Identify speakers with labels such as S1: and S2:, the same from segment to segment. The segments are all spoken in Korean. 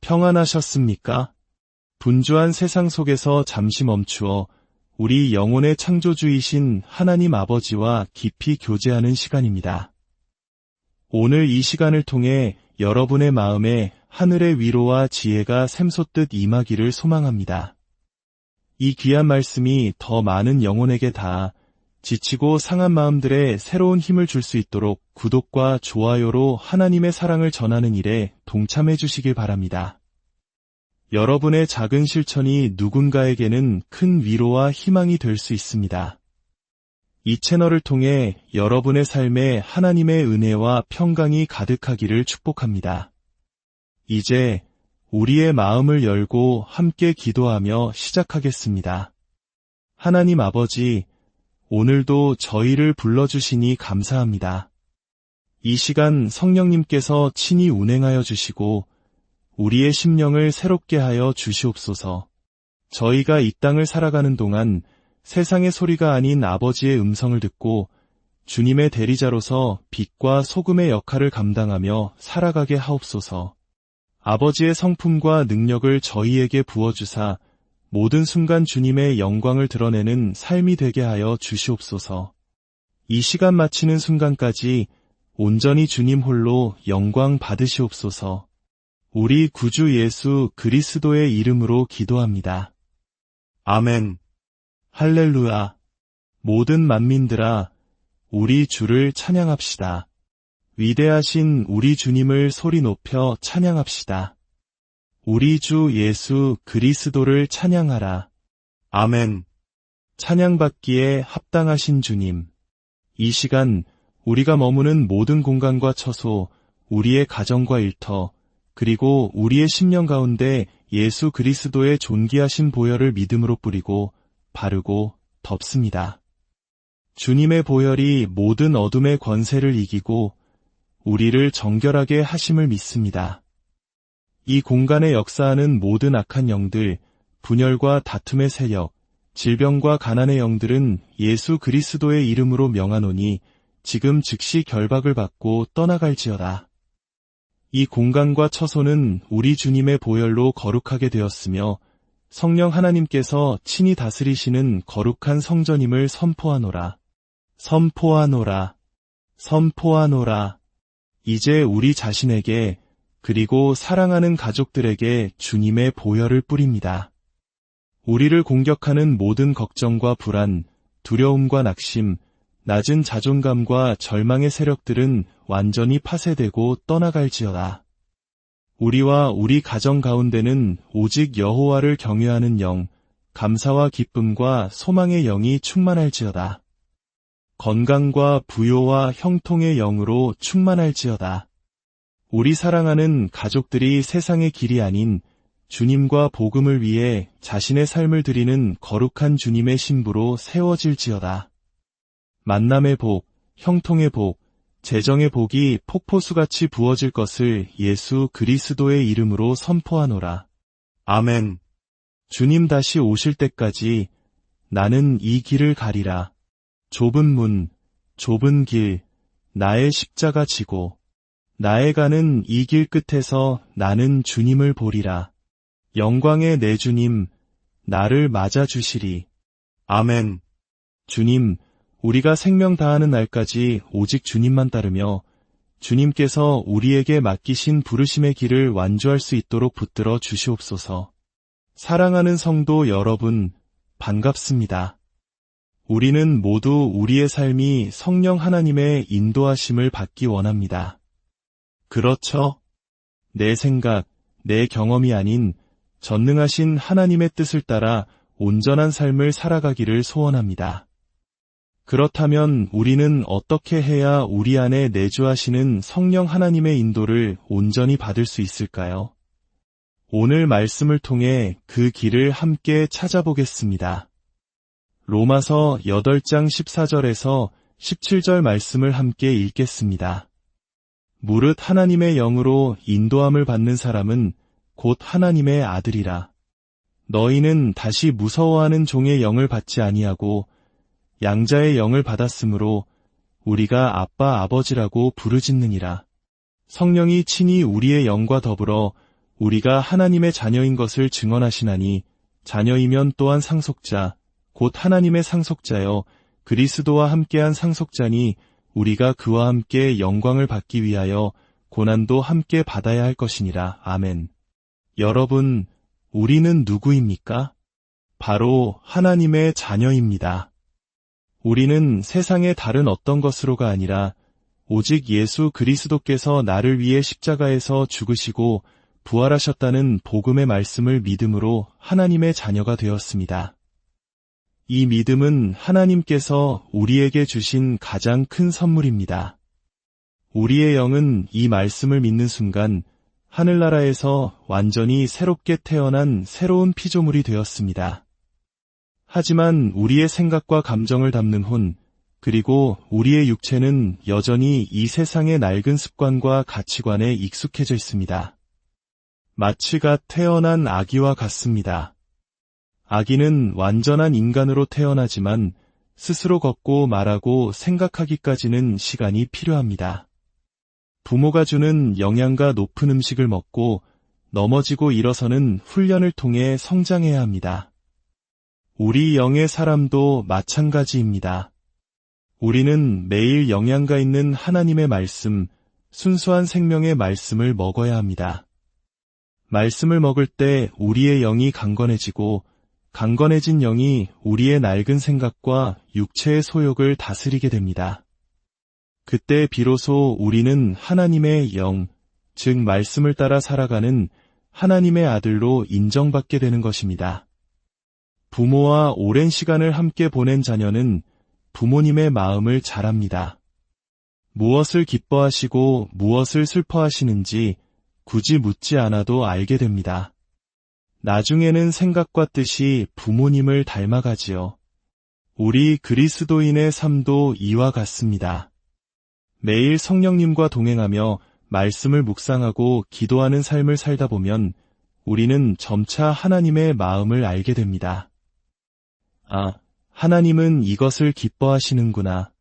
S1: 평안하셨습니까? 분주한 세상 속에서 잠시 멈추어 우리 영혼의 창조주이신 하나님 아버지와 깊이 교제하는 시간입니다. 오늘 이 시간을 통해 여러분의 마음에 하늘의 위로와 지혜가 샘솟듯 임하기를 소망합니다. 이 귀한 말씀이 더 많은 영혼에게 닿아 지치고 상한 마음들에 새로운 힘을 줄 수 있도록 구독과 좋아요로 하나님의 사랑을 전하는 일에 동참해 주시길 바랍니다. 여러분의 작은 실천이 누군가에게는 큰 위로와 희망이 될 수 있습니다. 이 채널을 통해 여러분의 삶에 하나님의 은혜와 평강이 가득하기를 축복합니다. 이제 우리의 마음을 열고 함께 기도하며 시작하겠습니다. 하나님 아버지, 오늘도 저희를 불러주시니 감사합니다. 이 시간 성령님께서 친히 운행하여 주시고 우리의 심령을 새롭게 하여 주시옵소서. 저희가 이 땅을 살아가는 동안 세상의 소리가 아닌 아버지의 음성을 듣고 주님의 대리자로서 빛과 소금의 역할을 감당하며 살아가게 하옵소서. 아버지의 성품과 능력을 저희에게 부어주사 모든 순간 주님의 영광을 드러내는 삶이 되게 하여 주시옵소서. 이 시간 마치는 순간까지 온전히 주님 홀로 영광 받으시옵소서. 우리 구주 예수 그리스도의 이름으로 기도합니다. 아멘. 할렐루야. 모든 만민들아, 우리 주를 찬양합시다. 위대하신 우리 주님을 소리 높여 찬양합시다. 우리 주 예수 그리스도를 찬양하라. 아멘. 찬양받기에 합당하신 주님. 이 시간 우리가 머무는 모든 공간과 처소, 우리의 가정과 일터, 그리고 우리의 심령 가운데 예수 그리스도의 존귀하신 보혈을 믿음으로 뿌리고 바르고 덮습니다. 주님의 보혈이 모든 어둠의 권세를 이기고 우리를 정결하게 하심을 믿습니다. 이 공간에 역사하는 모든 악한 영들, 분열과 다툼의 세력, 질병과 가난의 영들은 예수 그리스도의 이름으로 명하노니 지금 즉시 결박을 받고 떠나갈지어다. 이 공간과 처소는 우리 주님의 보혈로 거룩하게 되었으며 성령 하나님께서 친히 다스리시는 거룩한 성전임을 선포하노라. 선포하노라. 선포하노라. 이제 우리 자신에게 그리고 사랑하는 가족들에게 주님의 보혈을 뿌립니다. 우리를 공격하는 모든 걱정과 불안, 두려움과 낙심, 낮은 자존감과 절망의 세력들은 완전히 파쇄되고 떠나갈지어다. 우리와 우리 가정 가운데는 오직 여호와를 경외하는 영, 감사와 기쁨과 소망의 영이 충만할지어다. 건강과 부요와 형통의 영으로 충만할지어다. 우리 사랑하는 가족들이 세상의 길이 아닌 주님과 복음을 위해 자신의 삶을 드리는 거룩한 주님의 신부로 세워질지어다. 만남의 복, 형통의 복, 재정의 복이 폭포수같이 부어질 것을 예수 그리스도의 이름으로 선포하노라. 아멘. 주님 다시 오실 때까지 나는 이 길을 가리라. 좁은 문, 좁은 길, 나의 십자가 지고 나의 가는 이 길 끝에서 나는 주님을 보리라. 영광의 내 주님, 나를 맞아주시리. 아멘. 주님, 우리가 생명 다하는 날까지 오직 주님만 따르며 주님께서 우리에게 맡기신 부르심의 길을 완주할 수 있도록 붙들어 주시옵소서. 사랑하는 성도 여러분, 반갑습니다. 우리는 모두 우리의 삶이 성령 하나님의 인도하심을 받기 원합니다. 그렇죠? 내 생각, 내 경험이 아닌 전능하신 하나님의 뜻을 따라 온전한 삶을 살아가기를 소원합니다. 그렇다면 우리는 어떻게 해야 우리 안에 내주하시는 성령 하나님의 인도를 온전히 받을 수 있을까요? 오늘 말씀을 통해 그 길을 함께 찾아보겠습니다. 로마서 8장 14절에서 17절 말씀을 함께 읽겠습니다. 무릇 하나님의 영으로 인도함을 받는 사람은 곧 하나님의 아들이라. 너희는 다시 무서워하는 종의 영을 받지 아니하고 양자의 영을 받았으므로 우리가 아빠 아버지라고 부르짖느니라. 성령이 친히 우리의 영과 더불어 우리가 하나님의 자녀인 것을 증언하시나니 자녀이면 또한 상속자, 곧 하나님의 상속자여 그리스도와 함께한 상속자니 우리가 그와 함께 영광을 받기 위하여 고난도 함께 받아야 할 것이니라. 아멘. 여러분, 우리는 누구입니까? 바로 하나님의 자녀입니다. 우리는 세상의 다른 어떤 것으로가 아니라 오직 예수 그리스도께서 나를 위해 십자가에서 죽으시고 부활하셨다는 복음의 말씀을 믿음으로 하나님의 자녀가 되었습니다. 이 믿음은 하나님께서 우리에게 주신 가장 큰 선물입니다. 우리의 영은 이 말씀을 믿는 순간 하늘나라에서 완전히 새롭게 태어난 새로운 피조물이 되었습니다. 하지만 우리의 생각과 감정을 담는 혼, 그리고 우리의 육체는 여전히 이 세상의 낡은 습관과 가치관에 익숙해져 있습니다. 마치 갓 태어난 아기와 같습니다. 아기는 완전한 인간으로 태어나지만 스스로 걷고 말하고 생각하기까지는 시간이 필요합니다. 부모가 주는 영양가 높은 음식을 먹고 넘어지고 일어서는 훈련을 통해 성장해야 합니다. 우리 영의 사람도 마찬가지입니다. 우리는 매일 영양가 있는 하나님의 말씀, 순수한 생명의 말씀을 먹어야 합니다. 말씀을 먹을 때 우리의 영이 강건해지고 강건해진 영이 우리의 낡은 생각과 육체의 소욕을 다스리게 됩니다. 그때 비로소 우리는 하나님의 영, 즉 말씀을 따라 살아가는 하나님의 아들로 인정받게 되는 것입니다. 부모와 오랜 시간을 함께 보낸 자녀는 부모님의 마음을 잘 압니다. 무엇을 기뻐하시고 무엇을 슬퍼하시는지 굳이 묻지 않아도 알게 됩니다. 나중에는 생각과 뜻이 부모님을 닮아가지요. 우리 그리스도인의 삶도 이와 같습니다. 매일 성령님과 동행하며 말씀을 묵상하고 기도하는 삶을 살다 보면 우리는 점차 하나님의 마음을 알게 됩니다. 아, 하나님은 이것을 기뻐하시는구나.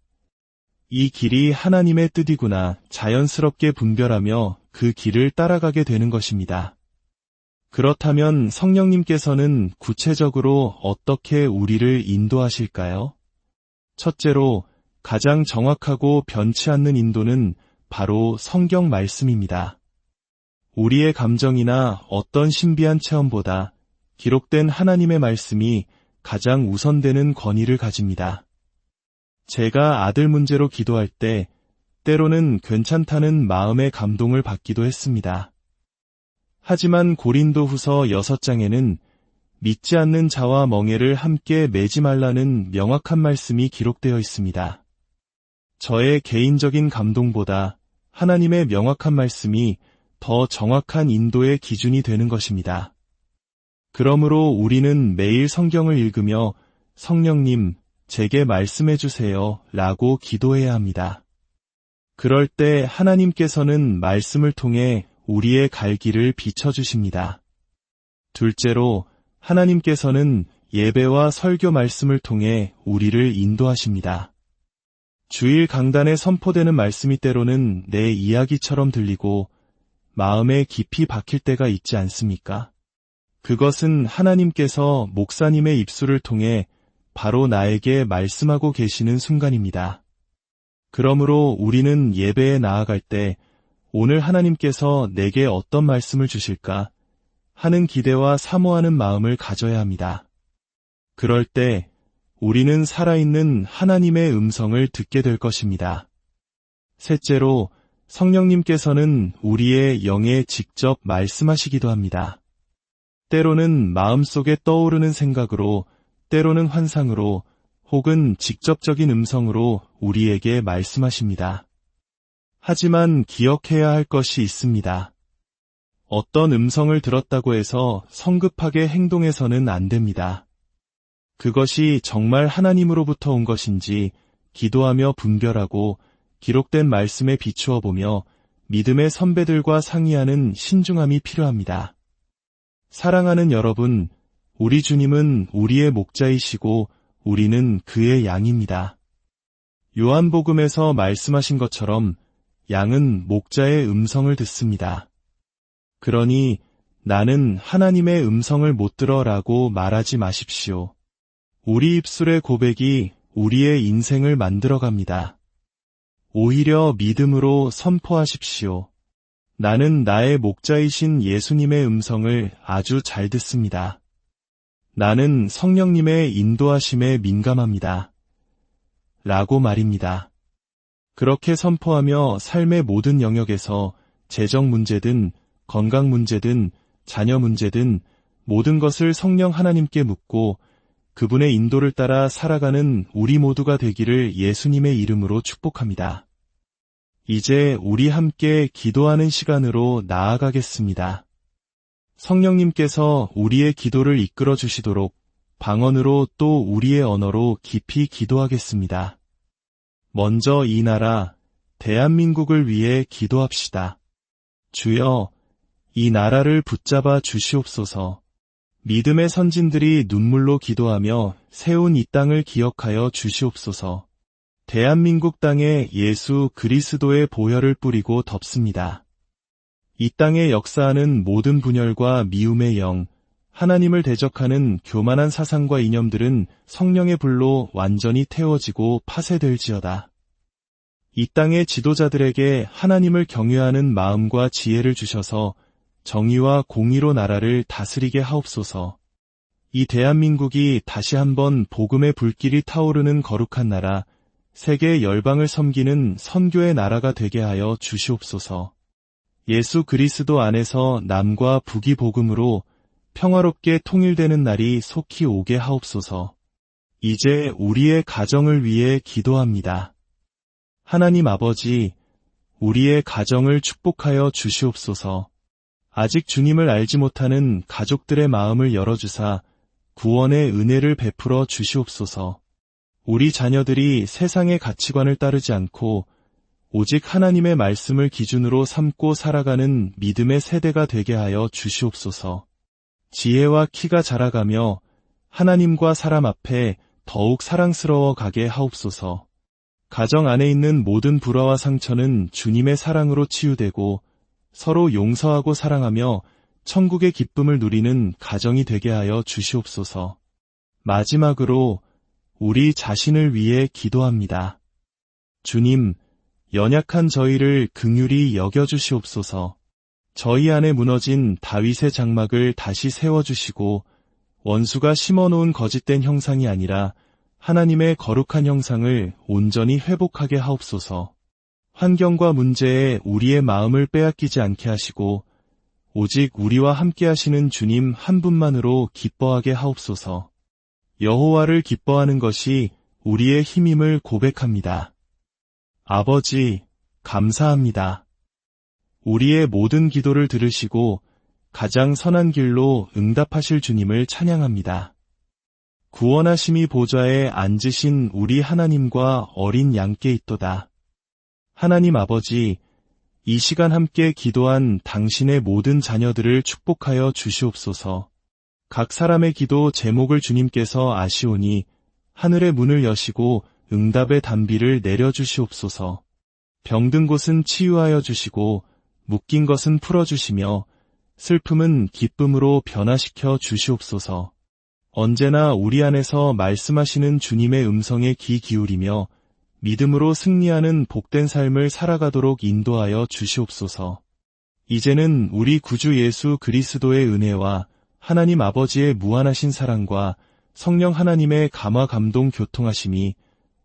S1: 이 길이 하나님의 뜻이구나. 자연스럽게 분별하며 그 길을 따라가게 되는 것입니다. 그렇다면 성령님께서는 구체적으로 어떻게 우리를 인도하실까요? 첫째로, 가장 정확하고 변치 않는 인도는 바로 성경 말씀입니다. 우리의 감정이나 어떤 신비한 체험보다 기록된 하나님의 말씀이 가장 우선되는 권위를 가집니다. 제가 아들 문제로 기도할 때 때로는 괜찮다는 마음의 감동을 받기도 했습니다. 하지만 고린도후서 6장에는 믿지 않는 자와 멍에를 함께 매지 말라는 명확한 말씀이 기록되어 있습니다. 저의 개인적인 감동보다 하나님의 명확한 말씀이 더 정확한 인도의 기준이 되는 것입니다. 그러므로 우리는 매일 성경을 읽으며 성령님, 제게 말씀해 주세요 라고 기도해야 합니다. 그럴 때 하나님께서는 말씀을 통해 우리의 갈 길을 비춰주십니다. 둘째로, 하나님께서는 예배와 설교 말씀을 통해 우리를 인도하십니다. 주일 강단에 선포되는 말씀이 때로는 내 이야기처럼 들리고 마음에 깊이 박힐 때가 있지 않습니까? 그것은 하나님께서 목사님의 입술을 통해 바로 나에게 말씀하고 계시는 순간입니다. 그러므로 우리는 예배에 나아갈 때 오늘 하나님께서 내게 어떤 말씀을 주실까 하는 기대와 사모하는 마음을 가져야 합니다. 그럴 때 우리는 살아있는 하나님의 음성을 듣게 될 것입니다. 셋째로, 성령님께서는 우리의 영에 직접 말씀하시기도 합니다. 때로는 마음속에 떠오르는 생각으로, 때로는 환상으로, 혹은 직접적인 음성으로 우리에게 말씀하십니다. 하지만 기억해야 할 것이 있습니다. 어떤 음성을 들었다고 해서 성급하게 행동해서는 안 됩니다. 그것이 정말 하나님으로부터 온 것인지 기도하며 분별하고 기록된 말씀에 비추어 보며 믿음의 선배들과 상의하는 신중함이 필요합니다. 사랑하는 여러분, 우리 주님은 우리의 목자이시고 우리는 그의 양입니다. 요한복음에서 말씀하신 것처럼 양은 목자의 음성을 듣습니다. 그러니 나는 하나님의 음성을 못 들어라고 말하지 마십시오. 우리 입술의 고백이 우리의 인생을 만들어갑니다. 오히려 믿음으로 선포하십시오. 나는 나의 목자이신 예수님의 음성을 아주 잘 듣습니다. 나는 성령님의 인도하심에 민감합니다. 라고 말입니다. 그렇게 선포하며 삶의 모든 영역에서 재정 문제든 건강 문제든 자녀 문제든 모든 것을 성령 하나님께 묻고 그분의 인도를 따라 살아가는 우리 모두가 되기를 예수님의 이름으로 축복합니다. 이제 우리 함께 기도하는 시간으로 나아가겠습니다. 성령님께서 우리의 기도를 이끌어 주시도록 방언으로 또 우리의 언어로 깊이 기도하겠습니다. 먼저 이 나라, 대한민국을 위해 기도합시다. 주여, 이 나라를 붙잡아 주시옵소서. 믿음의 선진들이 눈물로 기도하며 세운 이 땅을 기억하여 주시옵소서. 대한민국 땅에 예수 그리스도의 보혈을 뿌리고 덮습니다. 이 땅에 역사하는 모든 분열과 미움의 영, 하나님을 대적하는 교만한 사상과 이념들은 성령의 불로 완전히 태워지고 파쇄될지어다. 이 땅의 지도자들에게 하나님을 경외하는 마음과 지혜를 주셔서 정의와 공의로 나라를 다스리게 하옵소서. 이 대한민국이 다시 한번 복음의 불길이 타오르는 거룩한 나라, 세계 열방을 섬기는 선교의 나라가 되게 하여 주시옵소서. 예수 그리스도 안에서 남과 북이 복음으로 평화롭게 통일되는 날이 속히 오게 하옵소서. 이제 우리의 가정을 위해 기도합니다. 하나님 아버지, 우리의 가정을 축복하여 주시옵소서. 아직 주님을 알지 못하는 가족들의 마음을 열어주사 구원의 은혜를 베풀어 주시옵소서. 우리 자녀들이 세상의 가치관을 따르지 않고 오직 하나님의 말씀을 기준으로 삼고 살아가는 믿음의 세대가 되게 하여 주시옵소서. 지혜와 키가 자라가며 하나님과 사람 앞에 더욱 사랑스러워 가게 하옵소서. 가정 안에 있는 모든 불화와 상처는 주님의 사랑으로 치유되고 서로 용서하고 사랑하며 천국의 기쁨을 누리는 가정이 되게 하여 주시옵소서. 마지막으로 우리 자신을 위해 기도합니다. 주님, 연약한 저희를 긍휼히 여겨주시옵소서. 저희 안에 무너진 다윗의 장막을 다시 세워주시고 원수가 심어놓은 거짓된 형상이 아니라 하나님의 거룩한 형상을 온전히 회복하게 하옵소서. 환경과 문제에 우리의 마음을 빼앗기지 않게 하시고 오직 우리와 함께 하시는 주님 한 분만으로 기뻐하게 하옵소서. 여호와를 기뻐하는 것이 우리의 힘임을 고백합니다. 아버지, 감사합니다. 우리의 모든 기도를 들으시고 가장 선한 길로 응답하실 주님을 찬양합니다. 구원하심이 보좌에 앉으신 우리 하나님과 어린 양께 있도다. 하나님 아버지, 이 시간 함께 기도한 당신의 모든 자녀들을 축복하여 주시옵소서. 각 사람의 기도 제목을 주님께서 아시오니 하늘의 문을 여시고 응답의 단비를 내려주시옵소서. 병든 곳은 치유하여 주시고 묶인 것은 풀어주시며 슬픔은 기쁨으로 변화시켜 주시옵소서. 언제나 우리 안에서 말씀하시는 주님의 음성에 귀 기울이며 믿음으로 승리하는 복된 삶을 살아가도록 인도하여 주시옵소서. 이제는 우리 구주 예수 그리스도의 은혜와 하나님 아버지의 무한하신 사랑과 성령 하나님의 감화 감동 교통하심이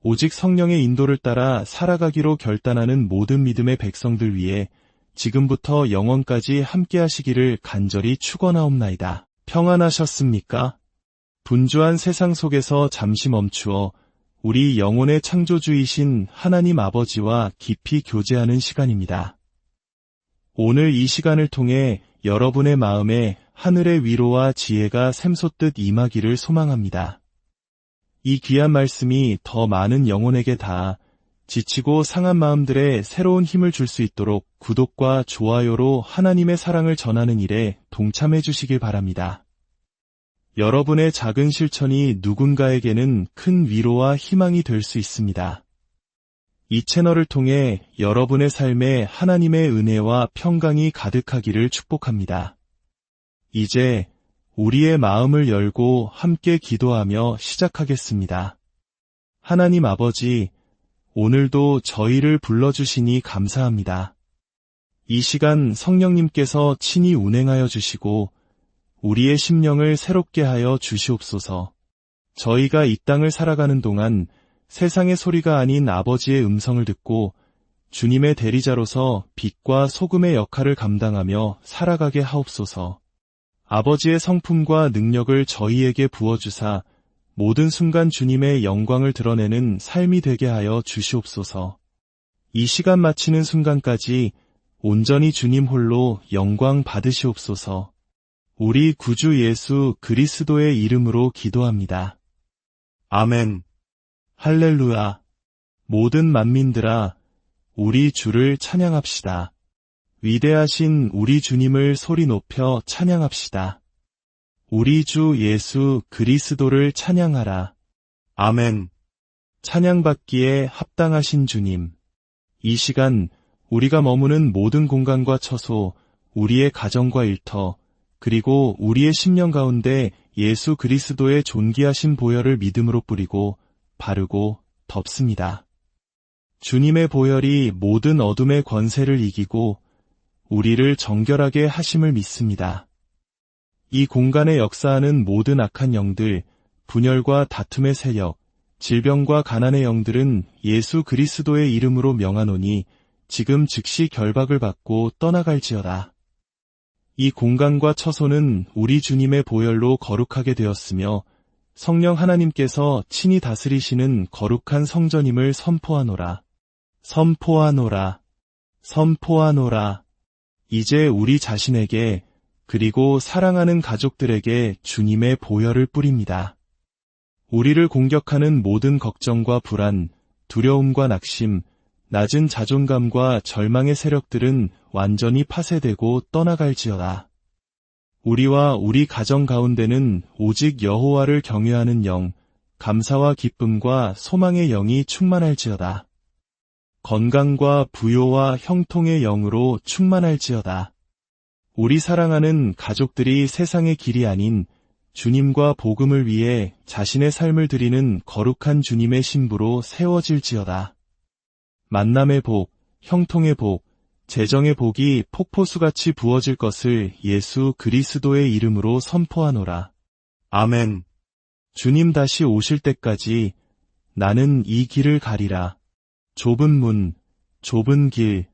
S1: 오직 성령의 인도를 따라 살아가기로 결단하는 모든 믿음의 백성들 위해 지금부터 영원까지 함께 하시기를 간절히 축원하옵나이다. 평안하셨습니까? 분주한 세상 속에서 잠시 멈추어 우리 영혼의 창조주이신 하나님 아버지와 깊이 교제하는 시간입니다. 오늘 이 시간을 통해 여러분의 마음에 하늘의 위로와 지혜가 샘솟듯 임하기를 소망합니다. 이 귀한 말씀이 더 많은 영혼에게 닿아 지치고 상한 마음들에 새로운 힘을 줄 수 있도록 구독과 좋아요로 하나님의 사랑을 전하는 일에 동참해 주시길 바랍니다. 여러분의 작은 실천이 누군가에게는 큰 위로와 희망이 될 수 있습니다. 이 채널을 통해 여러분의 삶에 하나님의 은혜와 평강이 가득하기를 축복합니다. 이제 우리의 마음을 열고 함께 기도하며 시작하겠습니다. 하나님 아버지, 오늘도 저희를 불러주시니 감사합니다. 이 시간 성령님께서 친히 운행하여 주시고 우리의 심령을 새롭게 하여 주시옵소서. 저희가 이 땅을 살아가는 동안 세상의 소리가 아닌 아버지의 음성을 듣고 주님의 대리자로서 빛과 소금의 역할을 감당하며 살아가게 하옵소서. 아버지의 성품과 능력을 저희에게 부어주사 모든 순간 주님의 영광을 드러내는 삶이 되게 하여 주시옵소서. 이 시간 마치는 순간까지 온전히 주님 홀로 영광 받으시옵소서. 우리 구주 예수 그리스도의 이름으로 기도합니다. 아멘. 할렐루야. 모든 만민들아, 우리 주를 찬양합시다. 위대하신 우리 주님을 소리 높여 찬양합시다. 우리 주 예수 그리스도를 찬양하라. 아멘. 찬양받기에 합당하신 주님. 이 시간 우리가 머무는 모든 공간과 처소, 우리의 가정과 일터, 그리고 우리의 심령 가운데 예수 그리스도의 존귀하신 보혈을 믿음으로 뿌리고 바르고 덮습니다. 주님의 보혈이 모든 어둠의 권세를 이기고 우리를 정결하게 하심을 믿습니다. 이 공간에 역사하는 모든 악한 영들, 분열과 다툼의 세력, 질병과 가난의 영들은 예수 그리스도의 이름으로 명하노니 지금 즉시 결박을 받고 떠나갈지어다. 이 공간과 처소는 우리 주님의 보혈로 거룩하게 되었으며 성령 하나님께서 친히 다스리시는 거룩한 성전임을 선포하노라. 선포하노라. 선포하노라. 이제 우리 자신에게 그리고 사랑하는 가족들에게 주님의 보혈을 뿌립니다. 우리를 공격하는 모든 걱정과 불안, 두려움과 낙심, 낮은 자존감과 절망의 세력들은 완전히 파쇄되고 떠나갈지어다. 우리와 우리 가정 가운데는 오직 여호와를 경외하는 영, 감사와 기쁨과 소망의 영이 충만할지어다. 건강과 부요와 형통의 영으로 충만할지어다. 우리 사랑하는 가족들이 세상의 길이 아닌 주님과 복음을 위해 자신의 삶을 드리는 거룩한 주님의 신부로 세워질지어다. 만남의 복, 형통의 복, 재정의 복이 폭포수같이 부어질 것을 예수 그리스도의 이름으로 선포하노라. 아멘. 주님 다시 오실 때까지 나는 이 길을 가리라. 좁은 문, 좁은 길,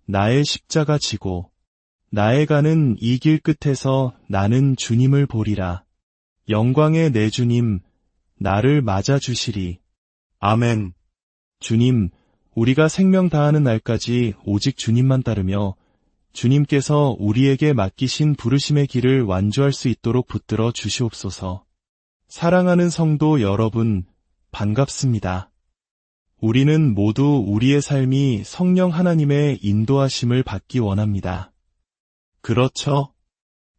S1: 나의 십자가 지고 나의 가는 이 길 끝에서 나는 주님을 보리라. 영광의 내 주님, 나를 맞아주시리. 아멘. 주님, 우리가 생명 다하는 날까지 오직 주님만 따르며 주님께서 우리에게 맡기신 부르심의 길을 완주할 수 있도록 붙들어 주시옵소서. 사랑하는 성도 여러분, 반갑습니다. 우리는 모두 우리의 삶이 성령 하나님의 인도하심을 받기 원합니다. 그렇죠?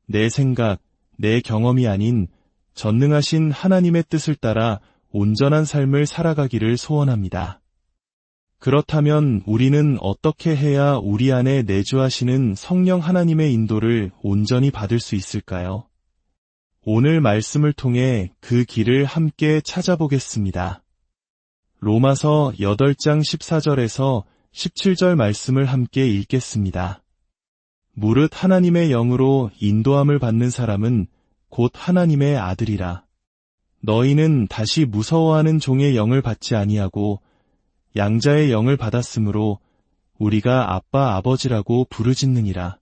S1: 내 생각, 내 경험이 아닌 전능하신 하나님의 뜻을 따라 온전한 삶을 살아가기를 소원합니다. 그렇다면 우리는 어떻게 해야 우리 안에 내주하시는 성령 하나님의 인도를 온전히 받을 수 있을까요? 오늘 말씀을 통해 그 길을 함께 찾아보겠습니다. 로마서 8장 14절에서 17절 말씀을 함께 읽겠습니다. 무릇 하나님의 영으로 인도함을 받는 사람은 곧 하나님의 아들이라. 너희는 다시 무서워하는 종의 영을 받지 아니하고 양자의 영을 받았으므로 우리가 아빠 아버지라고 부르짖느니라.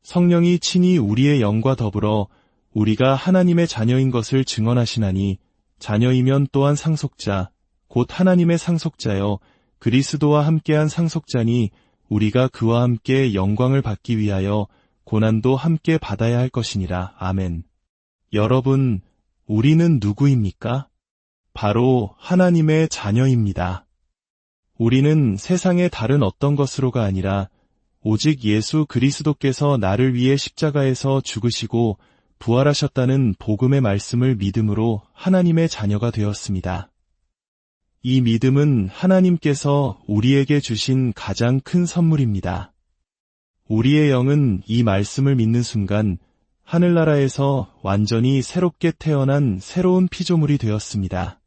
S1: 성령이 친히 우리의 영과 더불어 우리가 하나님의 자녀인 것을 증언하시나니 자녀이면 또한 상속자 곧 하나님의 상속자여 그리스도와 함께한 상속자니 우리가 그와 함께 영광을 받기 위하여 고난도 함께 받아야 할 것이니라. 아멘. 여러분, 우리는 누구입니까? 바로 하나님의 자녀입니다. 우리는 세상의 다른 어떤 것으로가 아니라 오직 예수 그리스도께서 나를 위해 십자가에서 죽으시고 부활하셨다는 복음의 말씀을 믿음으로 하나님의 자녀가 되었습니다. 이 믿음은 하나님께서 우리에게 주신 가장 큰 선물입니다. 우리의 영은 이 말씀을 믿는 순간 하늘나라에서 완전히 새롭게 태어난 새로운 피조물이 되었습니다.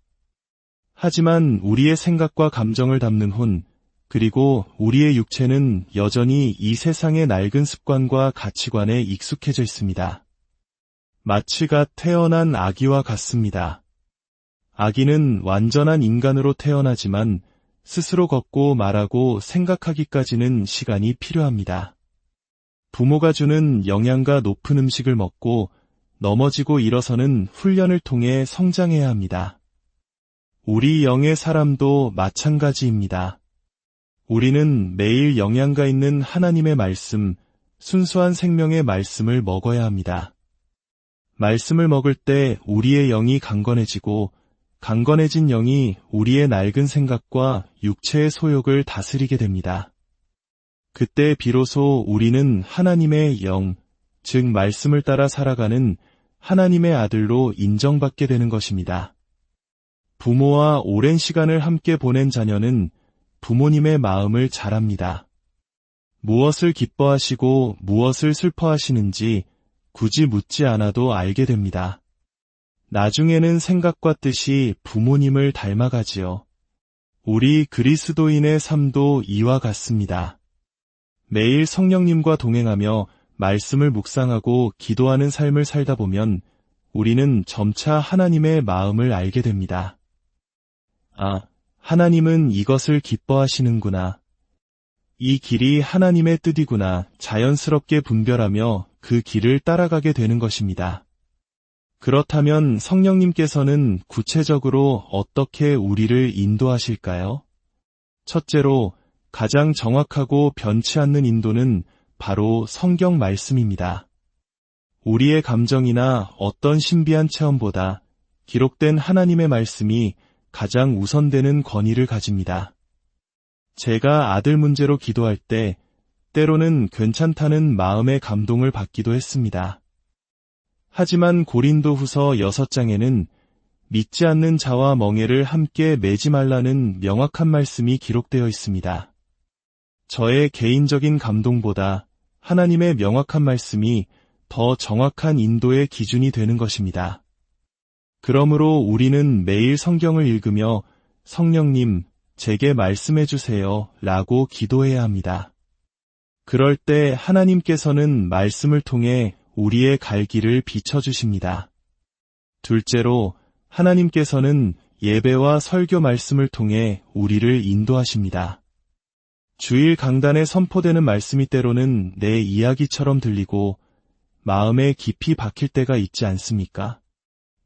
S1: 하지만 우리의 생각과 감정을 담는 혼, 그리고 우리의 육체는 여전히 이 세상의 낡은 습관과 가치관에 익숙해져 있습니다. 마치 갓 태어난 아기와 같습니다. 아기는 완전한 인간으로 태어나지만 스스로 걷고 말하고 생각하기까지는 시간이 필요합니다. 부모가 주는 영양가 높은 음식을 먹고 넘어지고 일어서는 훈련을 통해 성장해야 합니다. 우리 영의 사람도 마찬가지입니다. 우리는 매일 영양가 있는 하나님의 말씀, 순수한 생명의 말씀을 먹어야 합니다. 말씀을 먹을 때 우리의 영이 강건해지고 강건해진 영이 우리의 낡은 생각과 육체의 소욕을 다스리게 됩니다. 그때 비로소 우리는 하나님의 영, 즉 말씀을 따라 살아가는 하나님의 아들로 인정받게 되는 것입니다. 부모와 오랜 시간을 함께 보낸 자녀는 부모님의 마음을 잘 압니다. 무엇을 기뻐하시고 무엇을 슬퍼하시는지 굳이 묻지 않아도 알게 됩니다. 나중에는 생각과 뜻이 부모님을 닮아가지요. 우리 그리스도인의 삶도 이와 같습니다. 매일 성령님과 동행하며 말씀을 묵상하고 기도하는 삶을 살다 보면 우리는 점차 하나님의 마음을 알게 됩니다. 아, 하나님은 이것을 기뻐하시는구나. 이 길이 하나님의 뜻이구나. 자연스럽게 분별하며 그 길을 따라가게 되는 것입니다. 그렇다면 성령님께서는 구체적으로 어떻게 우리를 인도하실까요? 첫째로, 가장 정확하고 변치 않는 인도는 바로 성경 말씀입니다. 우리의 감정이나 어떤 신비한 체험보다 기록된 하나님의 말씀이 가장 우선되는 권위를 가집니다. 제가 아들 문제로 기도할 때 때로는 괜찮다는 마음의 감동을 받기도 했습니다. 하지만 고린도후서 6장에는 믿지 않는 자와 멍에를 함께 매지 말라는 명확한 말씀이 기록되어 있습니다. 저의 개인적인 감동보다 하나님의 명확한 말씀이 더 정확한 인도의 기준이 되는 것입니다. 그러므로 우리는 매일 성경을 읽으며 성령님, 제게 말씀해 주세요 라고 기도해야 합니다. 그럴 때 하나님께서는 말씀을 통해 우리의 갈 길을 비춰주십니다. 둘째로, 하나님께서는 예배와 설교 말씀을 통해 우리를 인도하십니다. 주일 강단에 선포되는 말씀이 때로는 내 이야기처럼 들리고 마음에 깊이 박힐 때가 있지 않습니까?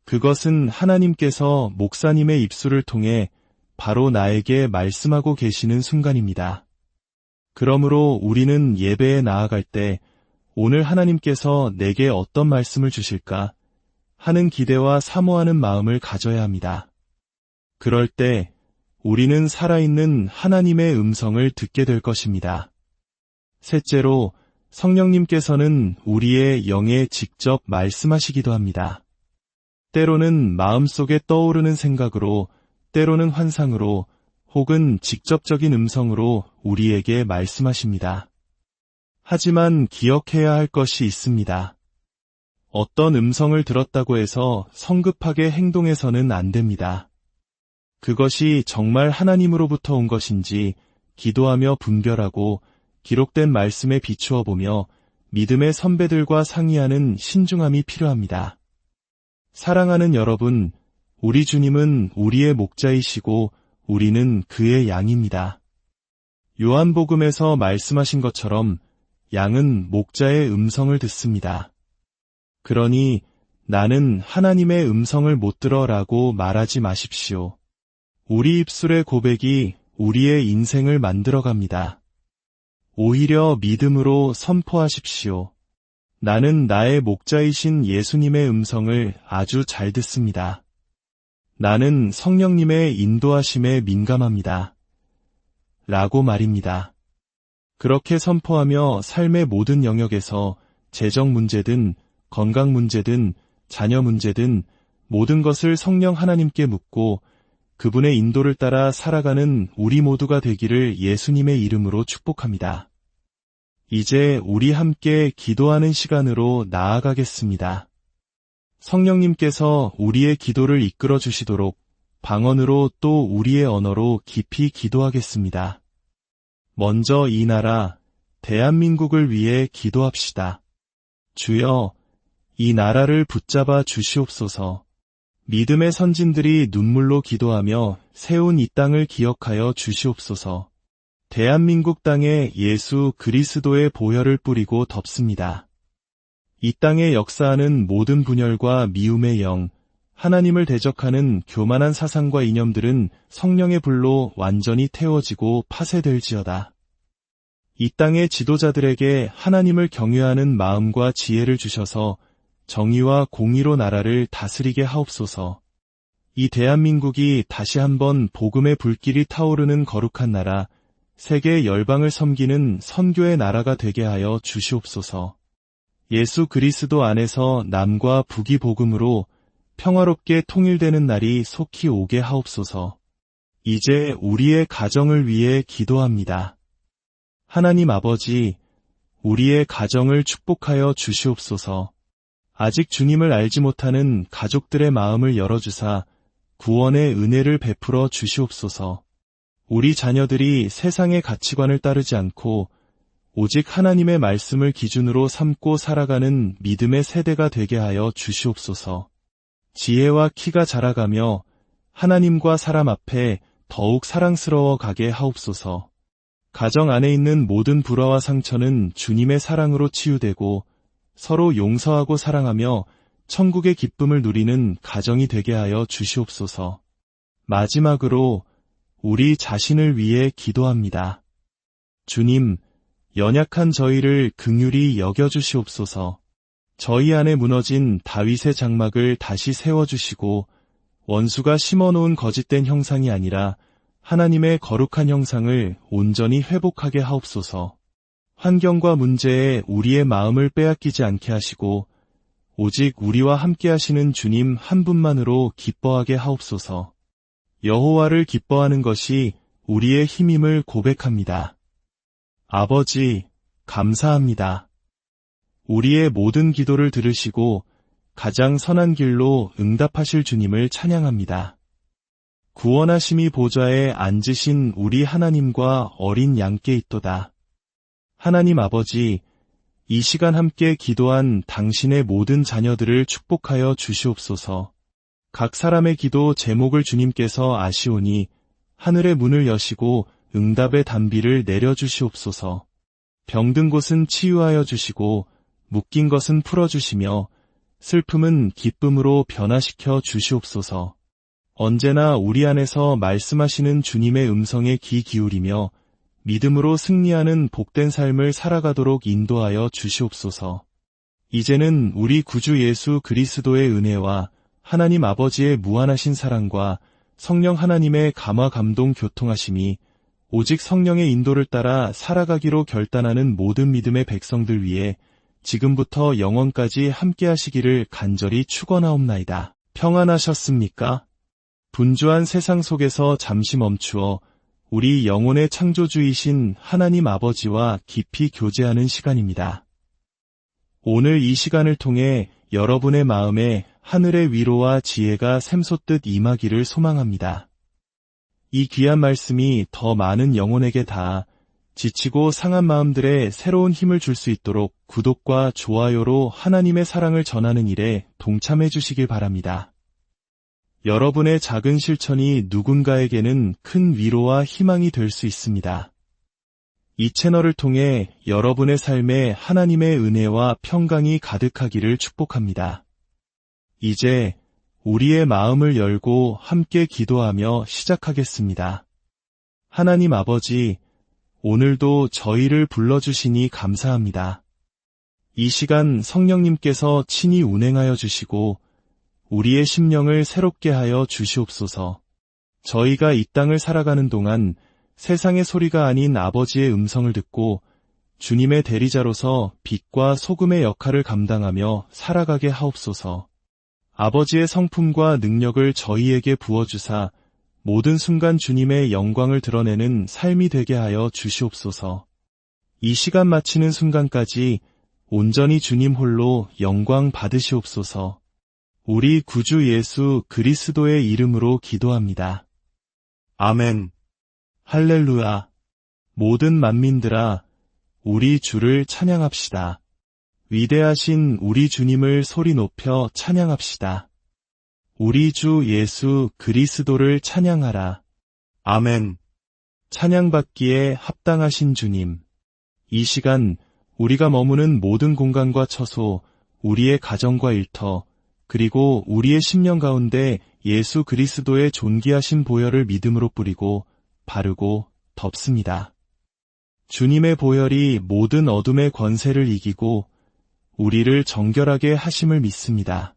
S1: 그것은 하나님께서 목사님의 입술을 통해 바로 나에게 말씀하고 계시는 순간입니다. 그러므로 우리는 예배에 나아갈 때 오늘 하나님께서 내게 어떤 말씀을 주실까 하는 기대와 사모하는 마음을 가져야 합니다. 그럴 때 우리는 살아있는 하나님의 음성을 듣게 될 것입니다. 셋째로, 성령님께서는 우리의 영에 직접 말씀하시기도 합니다. 때로는 마음속에 떠오르는 생각으로, 때로는 환상으로, 혹은 직접적인 음성으로 우리에게 말씀하십니다. 하지만 기억해야 할 것이 있습니다. 어떤 음성을 들었다고 해서 성급하게 행동해서는 안 됩니다. 그것이 정말 하나님으로부터 온 것인지 기도하며 분별하고 기록된 말씀에 비추어 보며 믿음의 선배들과 상의하는 신중함이 필요합니다. 사랑하는 여러분, 우리 주님은 우리의 목자이시고 우리는 그의 양입니다. 요한복음에서 말씀하신 것처럼 양은 목자의 음성을 듣습니다. 그러니 나는 하나님의 음성을 못 들어라고 말하지 마십시오. 우리 입술의 고백이 우리의 인생을 만들어갑니다. 오히려 믿음으로 선포하십시오. 나는 나의 목자이신 예수님의 음성을 아주 잘 듣습니다. 나는 성령님의 인도하심에 민감합니다. 라고 말입니다. 그렇게 선포하며 삶의 모든 영역에서 재정 문제든 건강 문제든 자녀 문제든 모든 것을 성령 하나님께 묻고 그분의 인도를 따라 살아가는 우리 모두가 되기를 예수님의 이름으로 축복합니다. 이제 우리 함께 기도하는 시간으로 나아가겠습니다. 성령님께서 우리의 기도를 이끌어 주시도록 방언으로 또 우리의 언어로 깊이 기도하겠습니다. 먼저 이 나라, 대한민국을 위해 기도합시다. 주여, 이 나라를 붙잡아 주시옵소서. 믿음의 선진들이 눈물로 기도하며 세운 이 땅을 기억하여 주시옵소서. 대한민국 땅에 예수 그리스도의 보혈을 뿌리고 덮습니다. 이 땅에 역사하는 모든 분열과 미움의 영, 하나님을 대적하는 교만한 사상과 이념들은 성령의 불로 완전히 태워지고 파쇄될지어다. 이 땅의 지도자들에게 하나님을 경외하는 마음과 지혜를 주셔서 정의와 공의로 나라를 다스리게 하옵소서. 이 대한민국이 다시 한번 복음의 불길이 타오르는 거룩한 나라, 세계 열방을 섬기는 선교의 나라가 되게 하여 주시옵소서. 예수 그리스도 안에서 남과 북이 복음으로 평화롭게 통일되는 날이 속히 오게 하옵소서. 이제 우리의 가정을 위해 기도합니다. 하나님 아버지, 우리의 가정을 축복하여 주시옵소서. 아직 주님을 알지 못하는 가족들의 마음을 열어주사 구원의 은혜를 베풀어 주시옵소서. 우리 자녀들이 세상의 가치관을 따르지 않고 오직 하나님의 말씀을 기준으로 삼고 살아가는 믿음의 세대가 되게 하여 주시옵소서. 지혜와 키가 자라가며 하나님과 사람 앞에 더욱 사랑스러워 가게 하옵소서. 가정 안에 있는 모든 불화와 상처는 주님의 사랑으로 치유되고 서로 용서하고 사랑하며 천국의 기쁨을 누리는 가정이 되게 하여 주시옵소서. 마지막으로 우리 자신을 위해 기도합니다. 주님, 연약한 저희를 긍휼히 여겨주시옵소서. 저희 안에 무너진 다윗의 장막을 다시 세워주시고 원수가 심어놓은 거짓된 형상이 아니라 하나님의 거룩한 형상을 온전히 회복하게 하옵소서. 환경과 문제에 우리의 마음을 빼앗기지 않게 하시고 오직 우리와 함께 하시는 주님 한 분만으로 기뻐하게 하옵소서. 여호와를 기뻐하는 것이 우리의 힘임을 고백합니다. 아버지, 감사합니다. 우리의 모든 기도를 들으시고 가장 선한 길로 응답하실 주님을 찬양합니다. 구원하심이 보좌에 앉으신 우리 하나님과 어린 양께 있도다. 하나님 아버지, 이 시간 함께 기도한 당신의 모든 자녀들을 축복하여 주시옵소서. 각 사람의 기도 제목을 주님께서 아시오니 하늘의 문을 여시고 응답의 단비를 내려주시옵소서. 병든 곳은 치유하여 주시고 묶인 것은 풀어주시며 슬픔은 기쁨으로 변화시켜 주시옵소서. 언제나 우리 안에서 말씀하시는 주님의 음성에 귀 기울이며 믿음으로 승리하는 복된 삶을 살아가도록 인도하여 주시옵소서. 이제는 우리 구주 예수 그리스도의 은혜와 하나님 아버지의 무한하신 사랑과 성령 하나님의 감화 감동 교통하심이 오직 성령의 인도를 따라 살아가기로 결단하는 모든 믿음의 백성들 위해 지금부터 영원까지 함께 하시기를 간절히 축원하옵나이다. 평안하셨습니까? 분주한 세상 속에서 잠시 멈추어 우리 영혼의 창조주이신 하나님 아버지와 깊이 교제하는 시간입니다. 오늘 이 시간을 통해 여러분의 마음에 하늘의 위로와 지혜가 샘솟듯 임하기를 소망합니다. 이 귀한 말씀이 더 많은 영혼에게 닿아 지치고 상한 마음들에 새로운 힘을 줄 수 있도록 구독과 좋아요로 하나님의 사랑을 전하는 일에 동참해 주시길 바랍니다. 여러분의 작은 실천이 누군가에게는 큰 위로와 희망이 될 수 있습니다. 이 채널을 통해 여러분의 삶에 하나님의 은혜와 평강이 가득하기를 축복합니다. 이제 우리의 마음을 열고 함께 기도하며 시작하겠습니다. 하나님 아버지, 오늘도 저희를 불러주시니 감사합니다. 이 시간 성령님께서 친히 운행하여 주시고 우리의 심령을 새롭게 하여 주시옵소서. 저희가 이 땅을 살아가는 동안 세상의 소리가 아닌 아버지의 음성을 듣고 주님의 대리자로서 빛과 소금의 역할을 감당하며 살아가게 하옵소서. 아버지의 성품과 능력을 저희에게 부어주사 모든 순간 주님의 영광을 드러내는 삶이 되게 하여 주시옵소서. 이 시간 마치는 순간까지 온전히 주님 홀로 영광 받으시옵소서. 우리 구주 예수 그리스도의 이름으로 기도합니다. 아멘. 할렐루야. 모든 만민들아, 우리 주를 찬양합시다. 위대하신 우리 주님을 소리 높여 찬양합시다. 우리 주 예수 그리스도를 찬양하라. 아멘. 찬양받기에 합당하신 주님. 이 시간 우리가 머무는 모든 공간과 처소, 우리의 가정과 일터, 그리고 우리의 심령 가운데 예수 그리스도의 존귀하신 보혈을 믿음으로 뿌리고 바르고 덮습니다. 주님의 보혈이 모든 어둠의 권세를 이기고 우리를 정결하게 하심을 믿습니다.